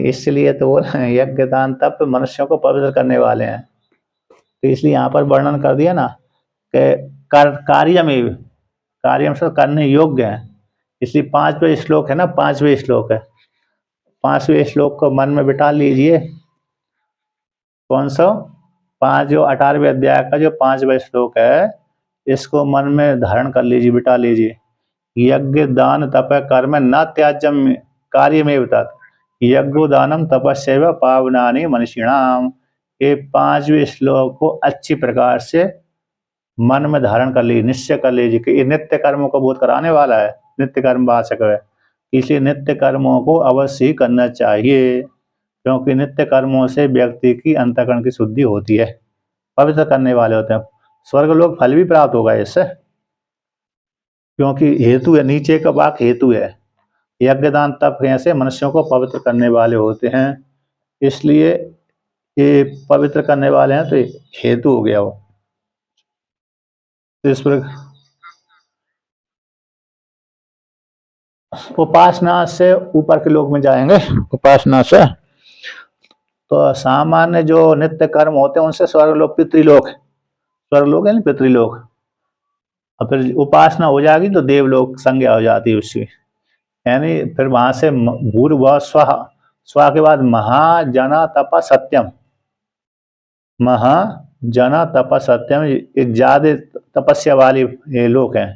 इसलिए तो बोल रहे हैं, यज्ञ दान तप मनुष्यों को पवित्र करने वाले हैं। तो इसलिए यहाँ पर वर्णन कर दिया ना कि कार्यमेव, कार्यम से करने योग्य है। इसलिए 5वें श्लोक है ना, 5वें श्लोक है, 5वें श्लोक को मन में बिठा लीजिए। कौन सा? 18वें अध्याय का जो 5वां श्लोक है, इसको मन में धारण कर लीजिए, बिठा लीजिए। यज्ञ दान तप कर्म न त्याज्यम कार्यमेव तत्, यज्ञो दानम तपस्यैव पावनानि मनीषिणाम। ये 5वें श्लोक को अच्छी प्रकार से मन में धारण कर लीजिए, निश्चय कर लीजिए कि ये नित्य कर्मों को बोध कराने वाला है, नित्य कर्म वाचक है। इसलिए नित्य कर्मों को अवश्य ही करना चाहिए, क्योंकि नित्य कर्मों से व्यक्ति की अंतःकरण की शुद्धि होती है, पवित्र करने वाले होते हैं। स्वर्ग लोक फल भी प्राप्त होगा इससे, क्योंकि हेतु है, नीचे का वाक्य हेतु है। यज्ञ दान तप ऐसे मनुष्यों को पवित्र करने वाले होते हैं, इसलिए ये पवित्र करने वाले हैं, तो हेतु हो गया वो। तो इस पर उपासना से ऊपर के लोक में जाएंगे, उपासना से। तो सामान्य जो नित्य कर्म होते हैं उनसे स्वर्गलोक पितृलोक, स्वर्गलोक है ना पितृलोक, और फिर उपासना हो जाएगी तो देवलोक संज्ञा हो जाती है उसकी। यानी फिर वहां से भूर्भुवः स्वः, स्व के बाद महाजना तप सत्यम, महाजना तप सत्यम, ये ज्यादा तपस्या वाली ये लोग हैं।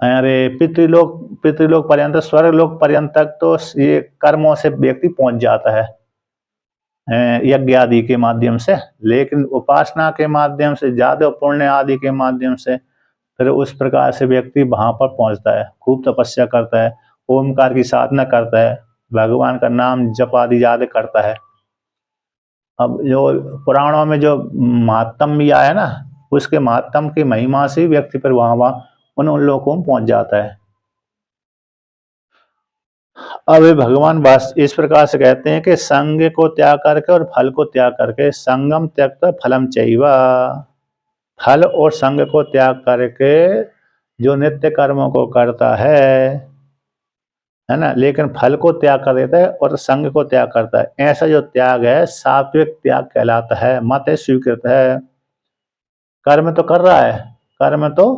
अरे पितृलोक, पितृलोक पर्यंत, स्वर्गलोक पर्यंत तक तो ये कर्मों से व्यक्ति पहुंच जाता है यज्ञ आदि के माध्यम से, लेकिन उपासना के माध्यम से, ज्यादा पुण्य आदि के माध्यम से फिर उस प्रकार से व्यक्ति वहां पर पहुंचता है, खूब तपस्या करता है, ओमकार की साधना करता है, भगवान का नाम जप आदि याद करता है। अब जो पुराणों में जो महात्म भी आया ना, उसके महात्म की महिमा से व्यक्ति फिर वहां उन लोगों में पहुंच जाता है। अब ये भगवान बस इस प्रकार से कहते हैं कि संग को त्याग करके और फल को त्याग करके, संगम त्यक्त्वा फलम चैव, फल और संग को त्याग करके जो नित्य कर्मों को करता है ना, लेकिन फल को त्याग कर देता है और संग को त्याग करता है, ऐसा जो त्याग है सात्विक त्याग कहलाता है, मत स्वीकृत है। कर्म तो कर रहा है, कर्म तो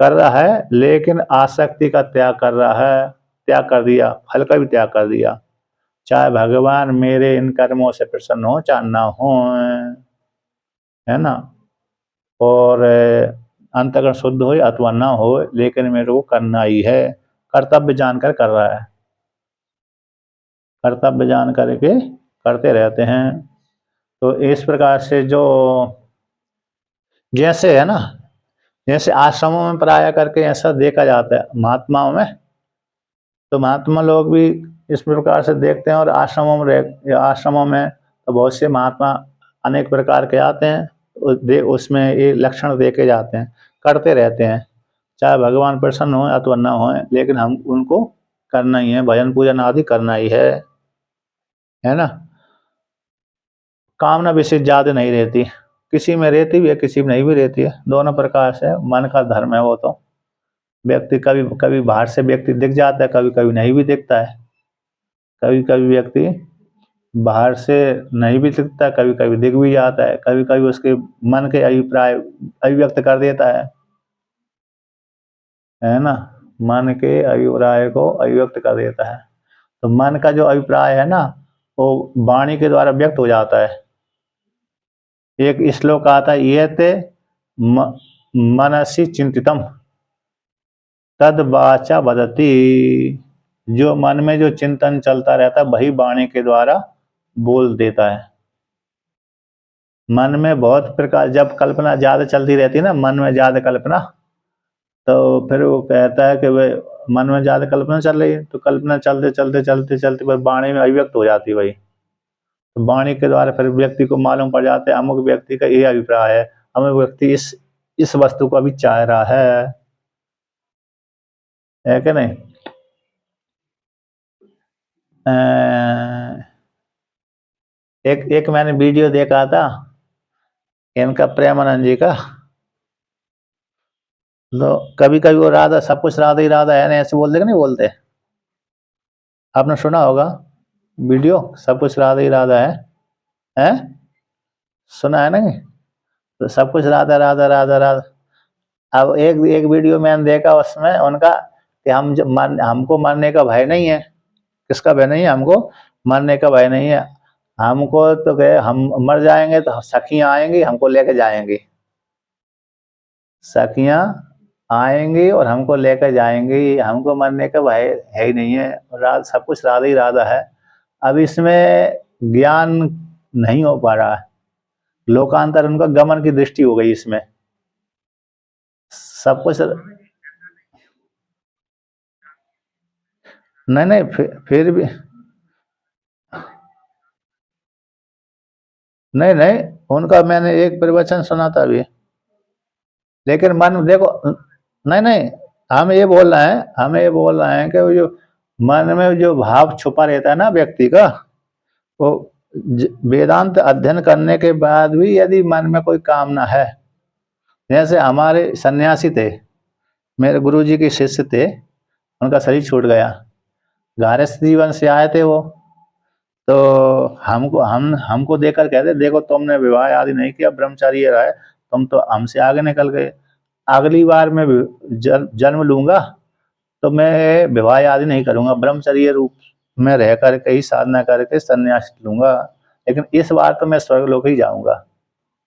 कर रहा है, लेकिन आसक्ति का त्याग कर रहा है, त्याग कर दिया, फल का भी त्याग कर दिया, चाहे भगवान मेरे इन कर्मों से प्रसन्न हो चाहे ना हो, है ना। और अंतःकरण शुद्ध हो अथवा ना हो, लेकिन मेरे को करना ही है, कर्तव्य जानकर कर रहा है, कर्तव्य जान करके करते रहते हैं। तो इस प्रकार से जो जैसे है ना, जैसे आश्रमों में पढ़ाया करके ऐसा देखा जाता है महात्माओं में, तो महात्मा लोग भी इस प्रकार से देखते हैं, और आश्रमों में तो बहुत से महात्मा अनेक प्रकार के आते हैं, उसमें ये लक्षण देखे जाते हैं, करते रहते हैं, चाहे भगवान प्रसन्न हो अथवा न हो, लेकिन हम उनको करना ही है, भजन पूजन आदि करना ही है ना। कामना विशेष ज्यादा नहीं रहती, किसी में रहती भी है किसी में नहीं भी रहती है, दोनों प्रकार से मन का धर्म है वो तो। व्यक्ति कभी कभी बाहर से व्यक्ति दिख जाता है, कभी कभी नहीं भी दिखता है, कभी कभी व्यक्ति बाहर से नहीं भी दिखता, कभी कभी दिख भी जाता है, कभी कभी उसके मन के अभिप्राय अभिव्यक्त कर देता है ना, मन के अभिप्राय को अभिव्यक्त कर देता है। तो मन का जो अभिप्राय है ना, वो वाणी के द्वारा व्यक्त हो जाता है। एक श्लोक आता है, ये ते मनसी चिंतितम तद वाचा वदति, जो मन में जो चिंतन चलता रहता है वही वाणी के द्वारा बोल देता है। मन में बहुत प्रकार, जब कल्पना ज्यादा चलती रहती है ना, मन में ज्यादा कल्पना, तो फिर वो कहता है कि वे मन में ज्यादा कल्पना चल रही है, तो कल्पना चलते चलते चलते चलते पर वाणी में अभिव्यक्त हो जाती है वही, तो वाणी के द्वारा फिर व्यक्ति को मालूम पड़ जाता है अमुक व्यक्ति का ये अभिप्राय है, अमुक व्यक्ति इस वस्तु को अभी चाह रहा है कि नहीं। एक मैंने वीडियो देखा था इनका, प्रेमानंद जी का, तो कभी कभी वो राधा, सब कुछ राधा ही राधा है ना ऐसे बोलते कि नहीं बोलते, आपने सुना होगा वीडियो, सब कुछ राधा ही राधा है, सुना है नहीं, तो सब कुछ राधा राधा राधा राधा। अब एक एक वीडियो मैंने देखा उसमें उनका कि हमको मरने का भय नहीं है, किसका भय नहीं है, हमको मरने का भय नहीं है, हमको तो कहे हम मर जाएंगे तो सखियां आएंगी हमको लेके जाएंगी, सखियां आएंगी और हमको लेकर जाएंगी, हमको मरने का भय है ही नहीं है, सब कुछ राधा ही राधा है। अब इसमें ज्ञान नहीं हो पा रहा है, लोकांतर उनका गमन की दृष्टि हो गई इसमें, सब कुछ नहीं नहीं, फिर भी नहीं नहीं, उनका मैंने एक प्रवचन सुना था अभी, लेकिन मन देखो, नहीं नहीं, हम ये बोल रहे हैं कि वो जो मन में जो भाव छुपा रहता है ना व्यक्ति का, वो वेदांत अध्ययन करने के बाद भी यदि मन में कोई कामना है, जैसे हमारे सन्यासी थे, मेरे गुरुजी के शिष्य थे, उनका शरीर छूट गया, गृहस्थ जीवन से आए थे वो, तो हमको देखकर कहते देखो तुमने विवाह आदि नहीं किया, ब्रह्मचारी रहा है, तुम तो हमसे आगे निकल गए, अगली बार मैं जन्म लूंगा तो मैं विवाह आदि नहीं करूंगा, ब्रह्मचर्य रूप में रह करके ही साधना करके संन्यास लूंगा, लेकिन इस बार तो मैं स्वर्गलोक ही जाऊंगा।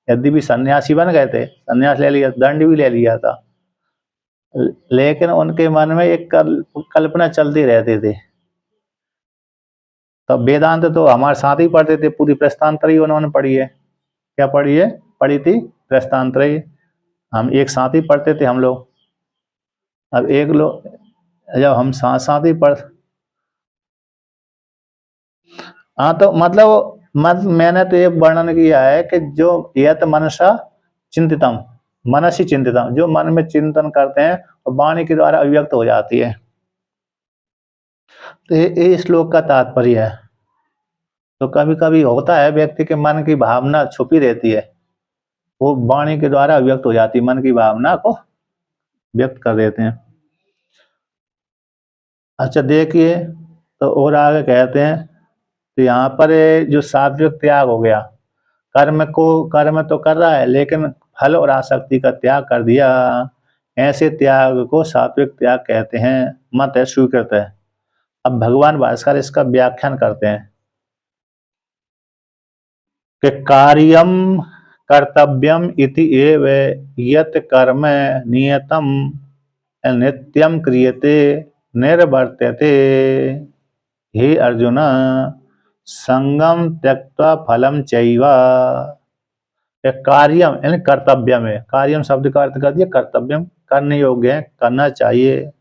यदि भी सन्यासी बन गए थे, संन्यास ले लिया, दंड भी ले लिया था, लेकिन उनके मन में एक कल्पना चलती रहती थी। तो वेदांत तो हमारे साथ ही पढ़ते थे, पूरी प्रस्थानत्रयी उन्होंने पढ़ी है, क्या पढ़ी है, पढ़ी थी प्रस्थानत्रयी, हम एक साथ ही पढ़ते थे हम लोग। अब एक लोग जब हम साथ साथ ही पढ़, हाँ तो मतलब मैंने तो ये वर्णन किया है कि जो यत मनसा चिंतितम, मनसी चिंतितम, जो मन में चिंतन करते हैं और वाणी के द्वारा अभिव्यक्त हो जाती है। तो ये श्लोक का तात्पर्य है। तो कभी कभी होता है व्यक्ति के मन की भावना छुपी रहती है, वो वाणी के द्वारा व्यक्त हो जाती है, मन की भावना को व्यक्त कर देते हैं। अच्छा देखिए, तो और आगे कहते हैं, तो यहाँ पर जो सात्विक त्याग हो गया, कर्म तो कर रहा है लेकिन फल और आसक्ति का त्याग कर दिया, ऐसे त्याग को सात्विक त्याग कहते हैं, मत है, स्वीकृत है। अब भगवान भास्कर इसका व्याख्यान करते हैं कि कार्यम कर्तव्यम इति एव यत् कर्म नियतम नित्यम क्रियते निर्वर्त्यते हे अर्जुन संगम त्यक्त्वा फलम चैव। कार्यम यानी कर्तव्यम है, कार्यम शब्द का अर्थ कर दिया कर्तव्यम, करने योग्य है, करना चाहिए,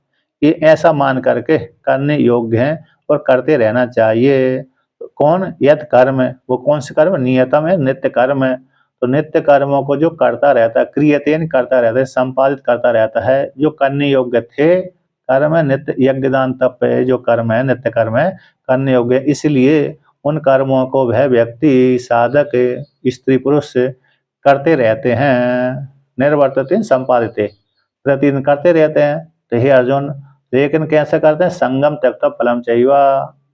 ये ऐसा मान करके करने योग्य है और करते रहना चाहिए। तो कौन? यद कर्म है, वो कौन से कर्म? नियतम है, नित्य कर्म है। तो नित्य कर्मों को जो करता रहता है, क्रियतेन करता रहता है, संपादित करता रहता है, जो करने योग्य थे कर्म है, नित्य यज्ञ दान तप है, जो कर्म है नित्य कर्म है, करने योग्य, इसलिए उन कर्मों को वह व्यक्ति साधक स्त्री पुरुष करते रहते हैं। निर्वर्तते संपादिते, प्रतिदिन करते रहते हैं। तो हे अर्जुन, लेकिन कैसे करते हैं? संगम त्यक्त्वा फलम चैव,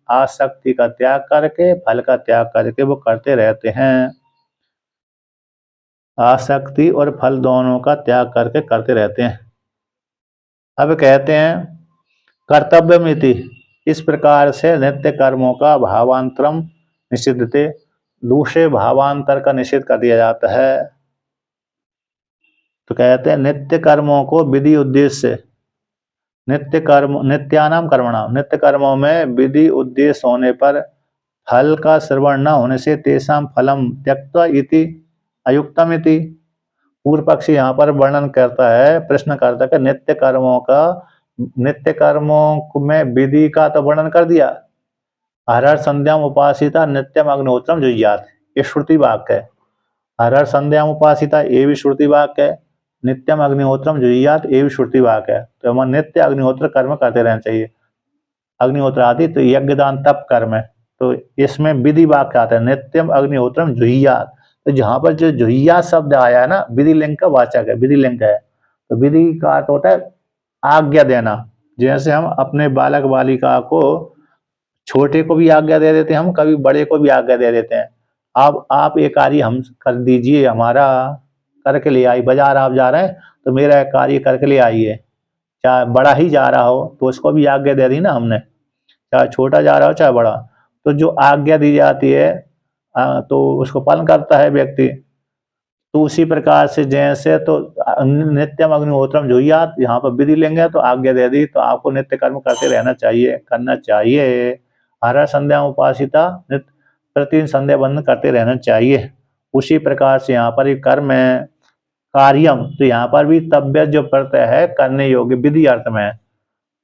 आसक्ति का त्याग करके, फल का त्याग करके वो करते रहते हैं। आसक्ति और फल दोनों का त्याग करके करते रहते हैं। अब कहते हैं कर्तव्यमिति, इस प्रकार से नित्य कर्मों का भावांतरम निषिद्धते, दूसरे भावांतर का निषेध कर दिया जाता है। तो कहते हैं नित्य कर्मों को विधि उद्देश्य, नित्य कर्म नित्यानाम कर्मणाम, नित्य कर्मों में विधि उद्देश्य होने पर फल का श्रवण न होने से तेषाम फलम त्यक्त्वा इति अयुक्तम इति। पूर्व पक्षी यहाँ पर वर्णन करता है, प्रश्न करता है कि नित्य कर्मों में विधि का तो वर्णन कर दिया, हर हर संध्याम उपासिता नित्यम अग्निहोत्रम जुह्यात्, ये श्रुति वाक्य है। हर हर संध्याम उपासिता ये भी श्रुति वाक्य है, नित्यम अग्निहोत्रम जुह्यात् ये भी श्रुति वाक्य है। तो हमें नित्य अग्निहोत्र कर्म करते रहना चाहिए। अग्निहोत्र आदि तो यज्ञ दान तप कर्म है, तो इसमें विधि वाक्य आता है नित्यम अग्निहोत्रम जुह्यात्। तो जहाँ पर जो जुह्यात् शब्द आया है ना, विधि लिंग का वाचक है, विधि लिंग है। तो विधि का अर्थ होता है आज्ञा देना। जैसे हम अपने बालक बालिका को, छोटे को भी आज्ञा दे देते हैं हम, कभी बड़े को भी आज्ञा दे देते हैं, अब आप ये कार्य हम कर दीजिए, हमारा करके ले आई, बाजार आप जा रहे हैं तो मेरा कार्य करके ले आइए। चाहे बड़ा ही जा रहा हो तो उसको भी आज्ञा दे दी ना हमने, चाहे छोटा जा रहा हो चाहे बड़ा। तो जो आज्ञा दी जाती है तो उसको पालन करता है व्यक्ति। तो उसी प्रकार से जैसे तो नित्यम अग्निहोत्रम जुह्यात्, यहाँ पर विधि लेंगे तो आज्ञा दे दी, तो आपको नित्य कर्म करते रहना चाहिए, करना चाहिए। हर संध्या उपासिता, नित्य प्रतिदिन संध्या बंधन करते रहना चाहिए। उसी प्रकार से यहाँ पर एक कर्म है कार्यम, तो यहाँ पर भी तब्यत जो प्रत्यय है करने योग्य विधि अर्थ में है।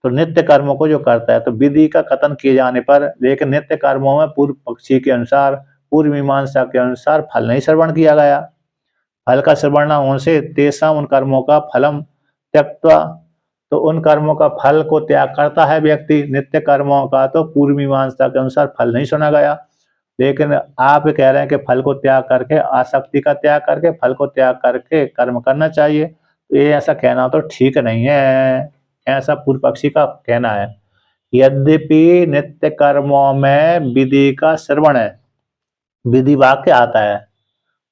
तो नित्य कर्मों को जो करता है, तो विधि का कथन किए जाने पर, लेकिन नित्य कर्मों में पूर्व पक्षी के अनुसार, पूर्व मीमांसा के अनुसार फल नहीं श्रवण किया गया। फल का श्रवण न होने से तेषाम उन कर्मों का फलम त्यक्त्वा, तो उन कर्मों का फल को त्याग करता है व्यक्ति। नित्य कर्मों का तो पूर्व मीमांसा के अनुसार फल नहीं सुना गया, लेकिन आप कह रहे हैं कि फल को त्याग करके, आसक्ति का त्याग करके, फल को त्याग करके कर्म करना चाहिए। तो ये ऐसा कहना तो ठीक नहीं है, ऐसा पूर्व पक्षी का कहना है। यद्यपि नित्य कर्मों में विधि का श्रवण है, विधि वाक्य आता है,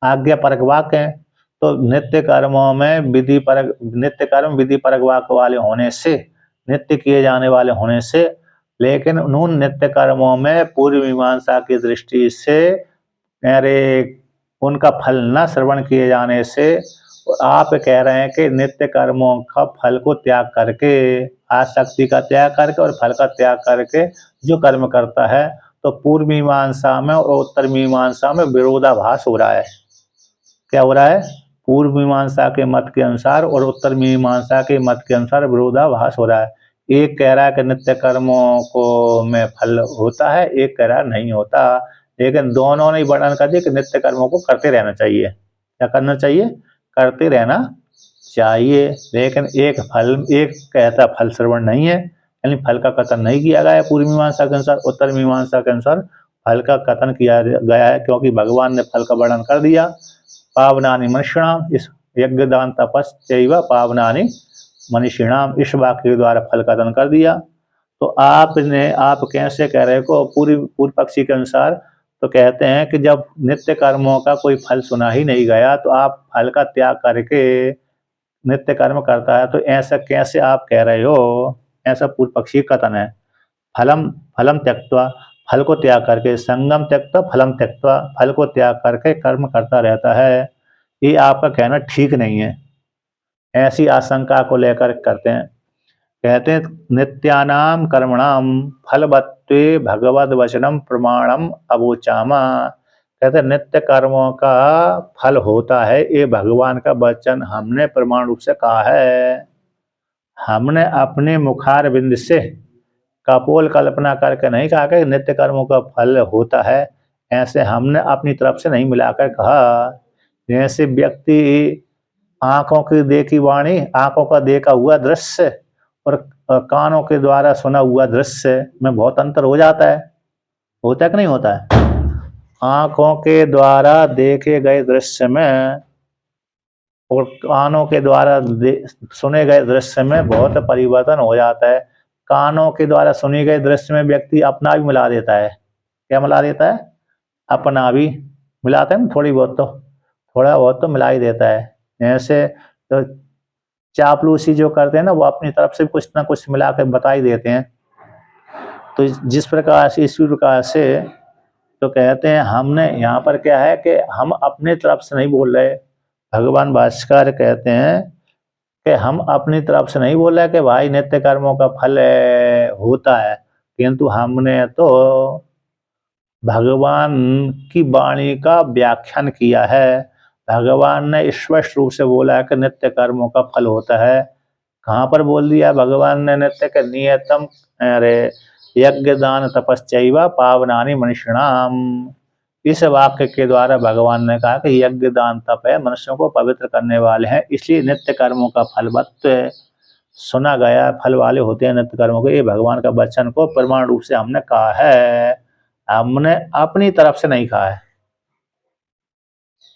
आज्ञा परक वाक्य है। तो नित्य कर्मों में नित्य कर्म विधि परक वाक्य वाले होने से, नित्य किए जाने वाले होने से, लेकिन उन नित्य कर्मों में पूर्व मीमांसा की दृष्टि से मेरे उनका फल न श्रवण किए जाने से, आप कह रहे हैं कि नित्य कर्मों का फल को त्याग करके, आसक्ति का त्याग करके और फल का त्याग करके जो कर्म करता है, तो पूर्व मीमांसा में और उत्तर मीमांसा में विरोधाभास हो रहा है। क्या हो रहा है? पूर्व मीमांसा के मत के अनुसार और उत्तर मीमांसा के मत के अनुसार विरोधाभास हो रहा है। एक कह रहा है कि नित्य कर्मों को में फल होता है, एक कह रहा है नहीं होता, लेकिन दोनों ने वर्णन कर दिया कि नित्य कर्मों को करते रहना चाहिए। क्या करना चाहिए? करते रहना चाहिए। लेकिन एक कहता फल श्रवण नहीं है, यानी फल का कथन नहीं किया गया है पूर्व मीमांसा के अनुसार। उत्तर मीमांसा के अनुसार फल का कथन किया गया है, क्योंकि भगवान ने फल का वर्णन कर दिया। पावनानि मनुष्याणाम, इस यज्ञ दान तपस्यैव पावनानि मनीषिणाम, इस वाक्य के द्वारा फल कथन कर दिया। तो आप कैसे कह रहे हो पूर्व पक्षी के अनुसार? तो कहते हैं कि जब नित्य कर्मों का कोई फल सुना ही नहीं गया तो आप फल का त्याग करके नित्य कर्म करता है, तो ऐसा कैसे आप कह रहे हो? ऐसा पूर्व पक्षी कथन है। फलम फलम त्यक्त्वा, फल को त्याग करके, संगम त्यक्त्वा फलम त्यक्त्वा, फल को त्याग करके कर्म करता रहता है, ये आपका कहना ठीक नहीं है। ऐसी आशंका को लेकर करते हैं। कहते हैं नित्यानाम कर्मणाम फलवत्वे भगवद वचनम प्रमाणम अवोचामा। कहते हैं नित्य कर्मों का फल होता है, ये भगवान का वचन हमने प्रमाण रूप से कहा है। हमने अपने मुखार बिंद से कपोल कल्पना करके नहीं कहा कि नित्य कर्मों का फल होता है, ऐसे हमने अपनी तरफ से नहीं मिलाकर कहा। जैसे व्यक्ति आंखों की देखी वाणी, आंखों का देखा हुआ दृश्य और कानों के द्वारा सुना हुआ दृश्य में बहुत अंतर हो जाता है। होता है कि नहीं होता है? आंखों के द्वारा देखे गए दृश्य में और कानों के द्वारा सुने गए दृश्य में बहुत परिवर्तन हो जाता है। कानों के द्वारा सुनी गए दृश्य में व्यक्ति अपना भी मिला देता है। क्या मिला देता है? अपना भी मिलाता है ना, थोड़ा बहुत तो मिला ही देता है। ऐसे तो चापलूसी जो करते हैं ना, वो अपनी तरफ से कुछ ना कुछ मिला कर बता ही देते हैं। तो जिस प्रकार से, इसी प्रकार से तो कहते हैं हमने यहाँ पर क्या है कि हम अपने तरफ से नहीं बोल रहे। भगवान भाष्यकार कहते हैं कि हम अपनी तरफ से नहीं बोल रहे कि भाई नित्य कर्मों का फल होता है, किंतु हमने तो भगवान की वाणी का व्याख्यान किया है। भगवान ने स्पष्ट रूप से बोला है कि नित्य कर्मों का फल होता है। कहाँ पर बोल दिया भगवान ने नित्य के? नियतम अरे यज्ञ दान तपस्यैव पावनानि मनुष्याणाम, इस वाक्य के द्वारा भगवान ने कहा कि यज्ञ दान तप है, मनुष्यों को पवित्र करने वाले हैं, इसलिए नित्य कर्मों का फलवत्व सुना गया, फल वाले होते हैं नित्य कर्मों के। ये भगवान का वचन को प्रमाण रूप से हमने कहा है, हमने अपनी तरफ से नहीं कहा है।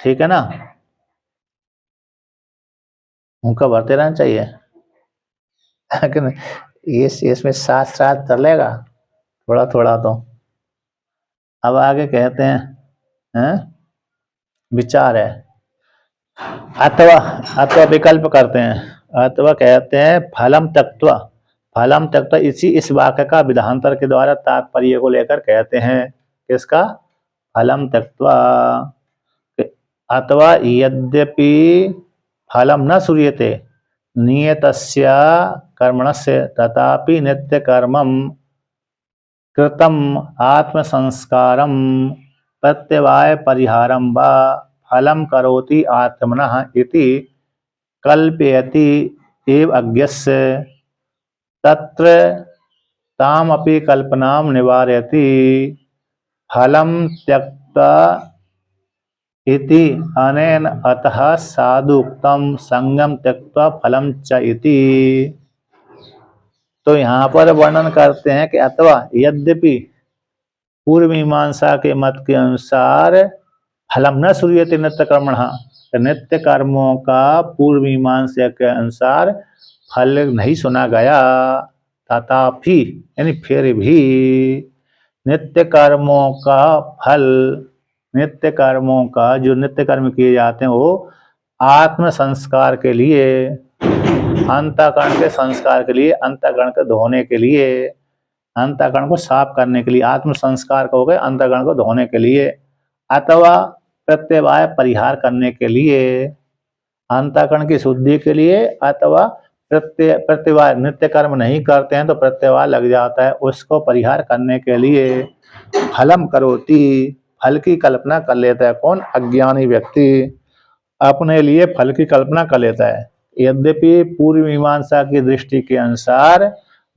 ठीक है ना? उनका भरते रहना चाहिए लेकिन इसमें साथ साथ चलेगा थोड़ा थोड़ा तो। अब आगे कहते हैं विचार है अथवा विकल्प करते हैं। अथवा कहते हैं फलम त्यक्त्वा, फलम त्यक्त्वा इस वाक्य का विधांतर के द्वारा तात्पर्य को लेकर कहते हैं। किसका? फलम त्यक्त्वा। अथवा यद्यपि फलम न सूयते नियतस्य कर्मणस्य तथापि नित्य कर्मम कृतम आत्मसंस्कारम प्रत्यवाय परिहारम वा फलम करोति आत्मनः इति कल्पयति एव अज्ञस्य तत्र तामपि कल्पनां निवारयति। फलम त्यक्त्वा इति अनेन अतः साधुक्तम संगम त्यक्त्वा फलम च इति। तो यहाँ पर वर्णन करते हैं कि अथवा यद्यपि पूर्व मीमांसा के मत के अनुसार फलम न सूयते नित्य कर्मणः, नित्य कर्मों का पूर्व मीमांसा के अनुसार फल नहीं सुना गया, तथापि यानी फिर भी नित्य कर्मों का फल, नित्य कर्मों का जो नित्य कर्म किए जाते हैं वो आत्म संस्कार के लिए, अंतःकरण के संस्कार के लिए, अंतःकरण के धोने के लिए, अंतःकरण को साफ करने के लिए, आत्म संस्कार को हो गए अंतःकरण को धोने के लिए, अथवा प्रत्यवाय परिहार करने के लिए, अंतःकरण की शुद्धि के लिए, अथवा प्रत्यवाय नित्य कर्म नहीं करते हैं तो प्रत्यवाय लग जाता है, उसको परिहार करने के लिए फलम करोति, फल की कल्पना कर लेता है। कौन? अज्ञानी व्यक्ति अपने लिए फल की कल्पना कर लेता है। यद्यपि पूर्व मीमांसा की दृष्टि के अनुसार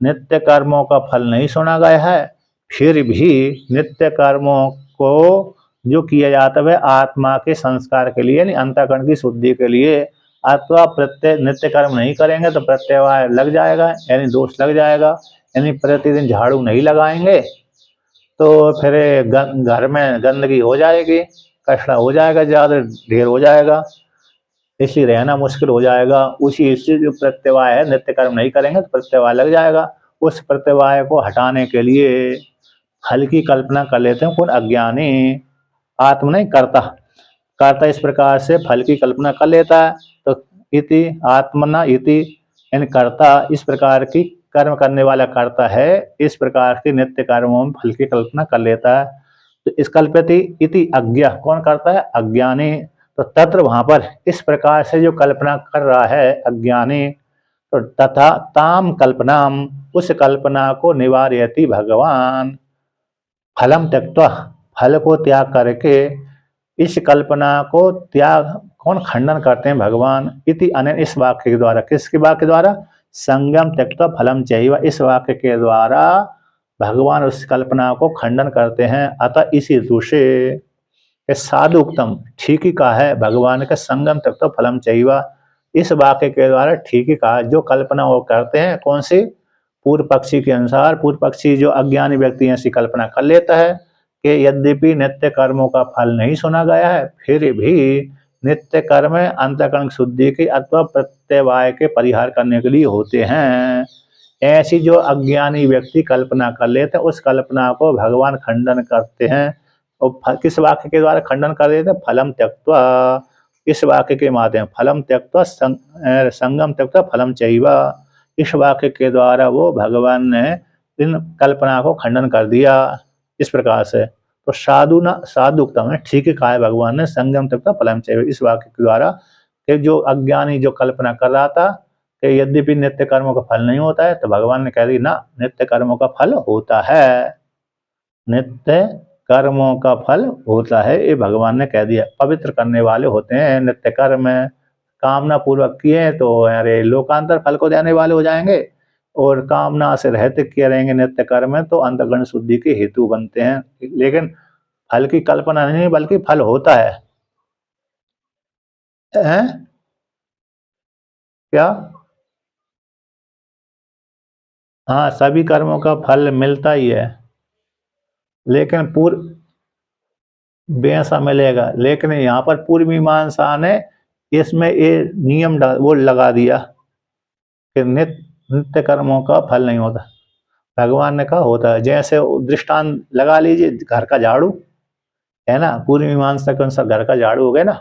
नित्य कर्मों का फल नहीं सुना गया है, फिर भी नित्य कर्मों को जो किया जाता है आत्मा के संस्कार के लिए, अंतःकरण की शुद्धि के लिए, अथवा नित्य कर्म नहीं करेंगे तो प्रत्यवाय लग जाएगा, यानी दोष लग जाएगा, यानी प्रतिदिन झाड़ू नहीं लगाएंगे तो फिर घर में गंदगी हो जाएगी, कचरा हो जाएगा, ज़्यादा ढेर हो जाएगा, इसलिए रहना मुश्किल हो जाएगा। उसी इससे जो प्रत्यवाय है, नित्य कर्म नहीं करेंगे तो प्रत्यवाय लग जाएगा। उस प्रत्यवाय को हटाने के लिए फल की कल्पना कर लेते हैं। कौन? अज्ञानी। आत्म नहीं, कर्ता। कर्ता इस प्रकार से फल की कल्पना कर लेता है। तो इति आत्मना इति, यानी कर्ता इस प्रकार की कर्म करने वाला कर्ता है, इस प्रकार के नित्य कर्मों में फल की कल्पना कर लेता है। तो इस कल्पति इति अज्ञा, कौन करता है? अज्ञानी। तो तत्र वहां पर इस प्रकार से जो कल्पना कर रहा है अज्ञानी, तो तथा ताम कल्पनाम, उस कल्पना को निवारयति भगवान फलम त्यक्त्वा, फल को त्याग करके इस कल्पना को त्याग, कौन खंडन करते हैं? भगवान। इति अनेन, इस वाक्य के द्वारा। किसके वाक्य द्वारा? संगम त्यक्त्वा फलम चैव, इस वाक्य के द्वारा भगवान उस कल्पना को खंडन करते हैं। अतः इसी हेतु से साधु उत्तम, ठीक ही कहा है भगवान का, संगम त्यक्त्वा फलम चैव, इस वाक्य के द्वारा ठीक ही कहा। जो कल्पना वो करते हैं कौन सी? पूर्व पक्षी के अनुसार। पूर्व पक्षी जो अज्ञानी व्यक्ति ऐसी कल्पना कर लेता है कि यद्यपि नित्य कर्मों का फल नहीं सुना गया है, फिर भी नित्य कर्म अंतःकरण शुद्धि के अथवा प्रत्यवाय के परिहार करने के लिए होते हैं। ऐसी जो अज्ञानी व्यक्ति कल्पना कर लेते हैं, उस कल्पना को भगवान खंडन करते हैं। और किस वाक्य के द्वारा खंडन कर देते हैं? फलम त्यक्त्वा, इस वाक्य के माध्यम, फलम त्यक्त्वा संगम त्यक्त्वा फलम चैव, इस वाक्य के द्वारा वो भगवान ने इन कल्पना को खंडन कर दिया। इस प्रकार से तो साधु न साधु उत्तम है, ठीक है कहा है भगवान ने, संगम त्यक्त्वा फलम चैव, इस वाक्य के द्वारा कि जो अज्ञानी जो कल्पना कर रहा था कि यद्यपि नित्य कर्मों का फल नहीं होता है, तो भगवान ने कह दी ना, नित्य कर्मों का फल होता है, नित्य कर्मों का फल होता है, ये भगवान ने कह दिया। पवित्र करने वाले होते हैं नित्य कर्म, कामना पूर्वक किए तो अरे लोकांतर फल को देने वाले हो जाएंगे, और कामना से रहते किए रहेंगे नित्य कर्म तो अंतःकरण शुद्धि के हेतु बनते हैं। लेकिन फल की कल्पना नहीं, बल्कि फल होता है। हैं? क्या? हाँ, सभी कर्मों का फल मिलता ही है, लेकिन पूर्व बेसा मिलेगा। लेकिन यहाँ पर पूर्व मीमांसा ने इसमें ये नियम वो लगा दिया कि नित्य कर्मों का फल नहीं होता। भगवान ने कहा होता है। जैसे दृष्टांत लगा लीजिए, घर का झाड़ू है ना, पूर्व मीमांसा के अनुसार घर का झाड़ू हो गया ना,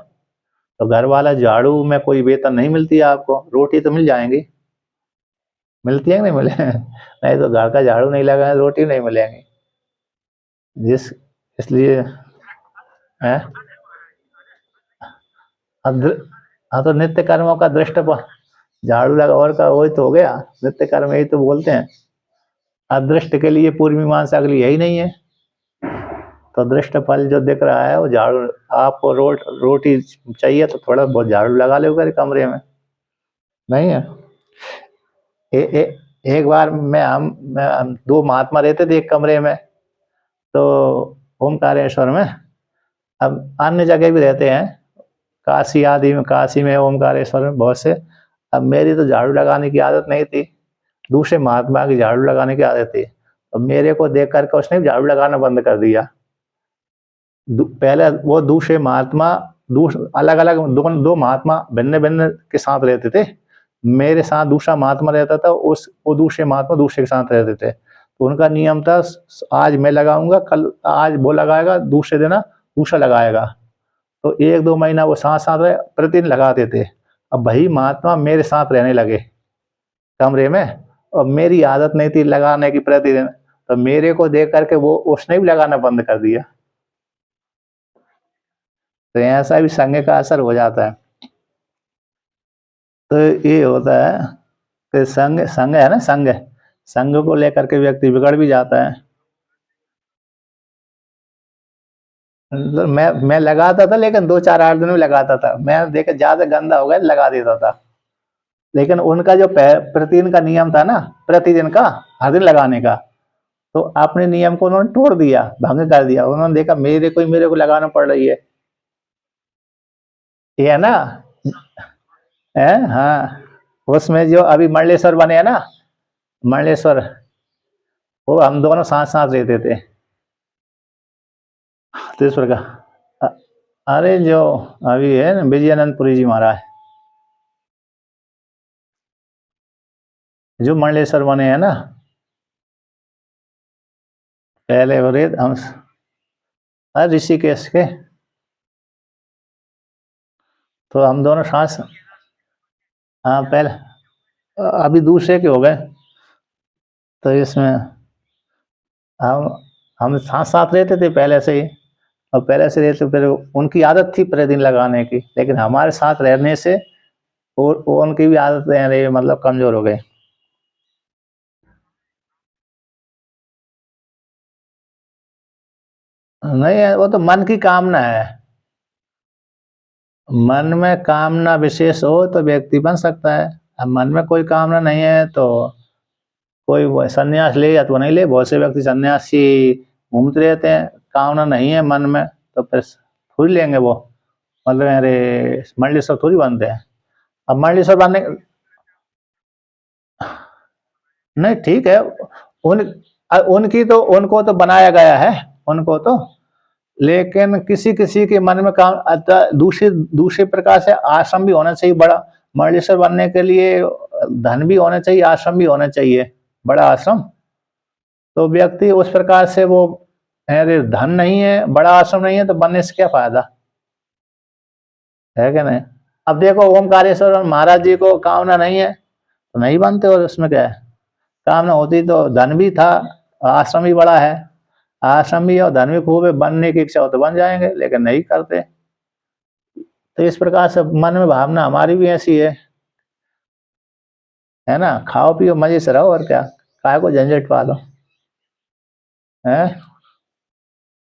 तो घर वाला झाड़ू में कोई वेतन नहीं मिलती है आपको, रोटी तो मिल जाएंगी, मिलती है कि नहीं मिले नहीं तो घर का झाड़ू नहीं लगा है, रोटी नहीं मिलेंगी। जिस इसलिए है। हाँ, तो नित्य कर्मों का दृष्ट झाड़ू लगा और का वही तो हो गया, नित्य कर्म यही तो बोलते हैं। अदृष्ट के लिए पूर्व मीमांसा के लिए यही नहीं है, तो दृष्ट फल जो दिख रहा है वो झाड़ू। आपको रोटी चाहिए तो थोड़ा बहुत झाड़ू लगा लो कमरे में, नहीं है? ए, ए, एक बार हम दो महात्मा रहते थे एक कमरे में, तो ओमकारेश्वर में, अब अन्य जगह भी रहते हैं, काशी आदि में, काशी में ओमकारेश्वर में बहुत से। अब मेरी तो झाड़ू लगाने की आदत नहीं थी, दूसरे महात्मा की झाड़ू लगाने की आदत थी। अब मेरे को देख करके उसने झाड़ू लगाना बंद कर दिया। पहले वो दूसरे महात्मा अलग अलग दो महात्मा भिन्न भिन्न के साथ रहते थे। मेरे साथ दूसरा महात्मा रहता था, वो दूसरे महात्मा दूसरे के साथ रहते थे। तो उनका नियम था, आज मैं लगाऊंगा, कल आज वो लगाएगा, दूसरे दिन दूसरा लगाएगा। तो एक दो महीना वो साथ साथ रहे, प्रतिदिन लगाते थे। अब वही महात्मा मेरे साथ रहने लगे कमरे में, और मेरी आदत नहीं थी लगाने की प्रतिदिन, तो मेरे को देख करके वो उसने भी लगाना बंद कर दिया। तो ऐसा भी संग का असर हो जाता है। तो ये होता है कि संग संग है ना, संग संग को लेकर के व्यक्ति बिगड़ भी जाता है। तो मैं लगाता था, लेकिन 2-4-8 दिन में लगाता था। मैं देखा ज्यादा गंदा हो गया लगा देता था। लेकिन उनका जो प्रतिदिन का नियम था ना, प्रतिदिन का, हर दिन लगाने का, तो अपने नियम को उन्होंने तोड़ दिया, भंग कर दिया। उन्होंने देखा मेरे को लगाना पड़ रही है, ये है ना। है हाँ, उसमें जो अभी मंडलेश्वर बने हैं ना, मंडलेश्वर वो हम दोनों साथ साथ रहते थे। तो इस प्रकार अरे जो अभी है ना विजयानंदपुरी जी महाराज, जो मंडलेश्वर बने हैं ना, पहले हो रहे हम ऋषिकेश के, तो हम दोनों साथ। हाँ पहले, अभी दूसरे के हो गए। तो इसमें हम हम साथ साथ रहते थे पहले से ही, और पहले से रहते फिर उनकी आदत थी प्रतिदिन लगाने की, लेकिन हमारे साथ रहने से और उनकी भी आदत रही, मतलब कमजोर हो गई। नहीं है, वो तो मन की कामना है। मन में कामना विशेष हो तो व्यक्ति बन सकता है। अब मन में कोई कामना नहीं है तो कोई सन्यास ले या तो नहीं ले, बहुत से व्यक्ति सन्यासी घूमते रहते हैं, कामना नहीं है मन में, तो फिर थोड़ी लेंगे वो, मतलब अरे मंडलेश्वर थोड़ी बनते हैं। अब मंडलेश्वर बनने, नहीं ठीक है, उन उनकी तो उनको तो बनाया गया है, उनको तो, लेकिन किसी किसी के मन में काम आता। दूसरे दूसरे प्रकार से आश्रम भी होना चाहिए बड़ा, मंडलेश्वर बनने के लिए धन भी होना चाहिए, आश्रम भी होना चाहिए, बड़ा आश्रम। तो व्यक्ति उस प्रकार से वो, अरे धन नहीं है, बड़ा आश्रम नहीं है, तो बनने से क्या फायदा है क्या नहीं। अब देखो ओमकारेश्वर महाराज जी को कामना नहीं है तो नहीं बनते, और उसमें क्या है, कामना होती तो धन भी था, आश्रम भी बड़ा है, आश्रम भी और धन भी खूब है, बनने की इच्छा हो तो बन जाएंगे, लेकिन नहीं करते। तो इस प्रकार से मन में भावना हमारी भी ऐसी है ना, खाओ पियो मजे से रहो, और क्या, काय को झंझट पालो है।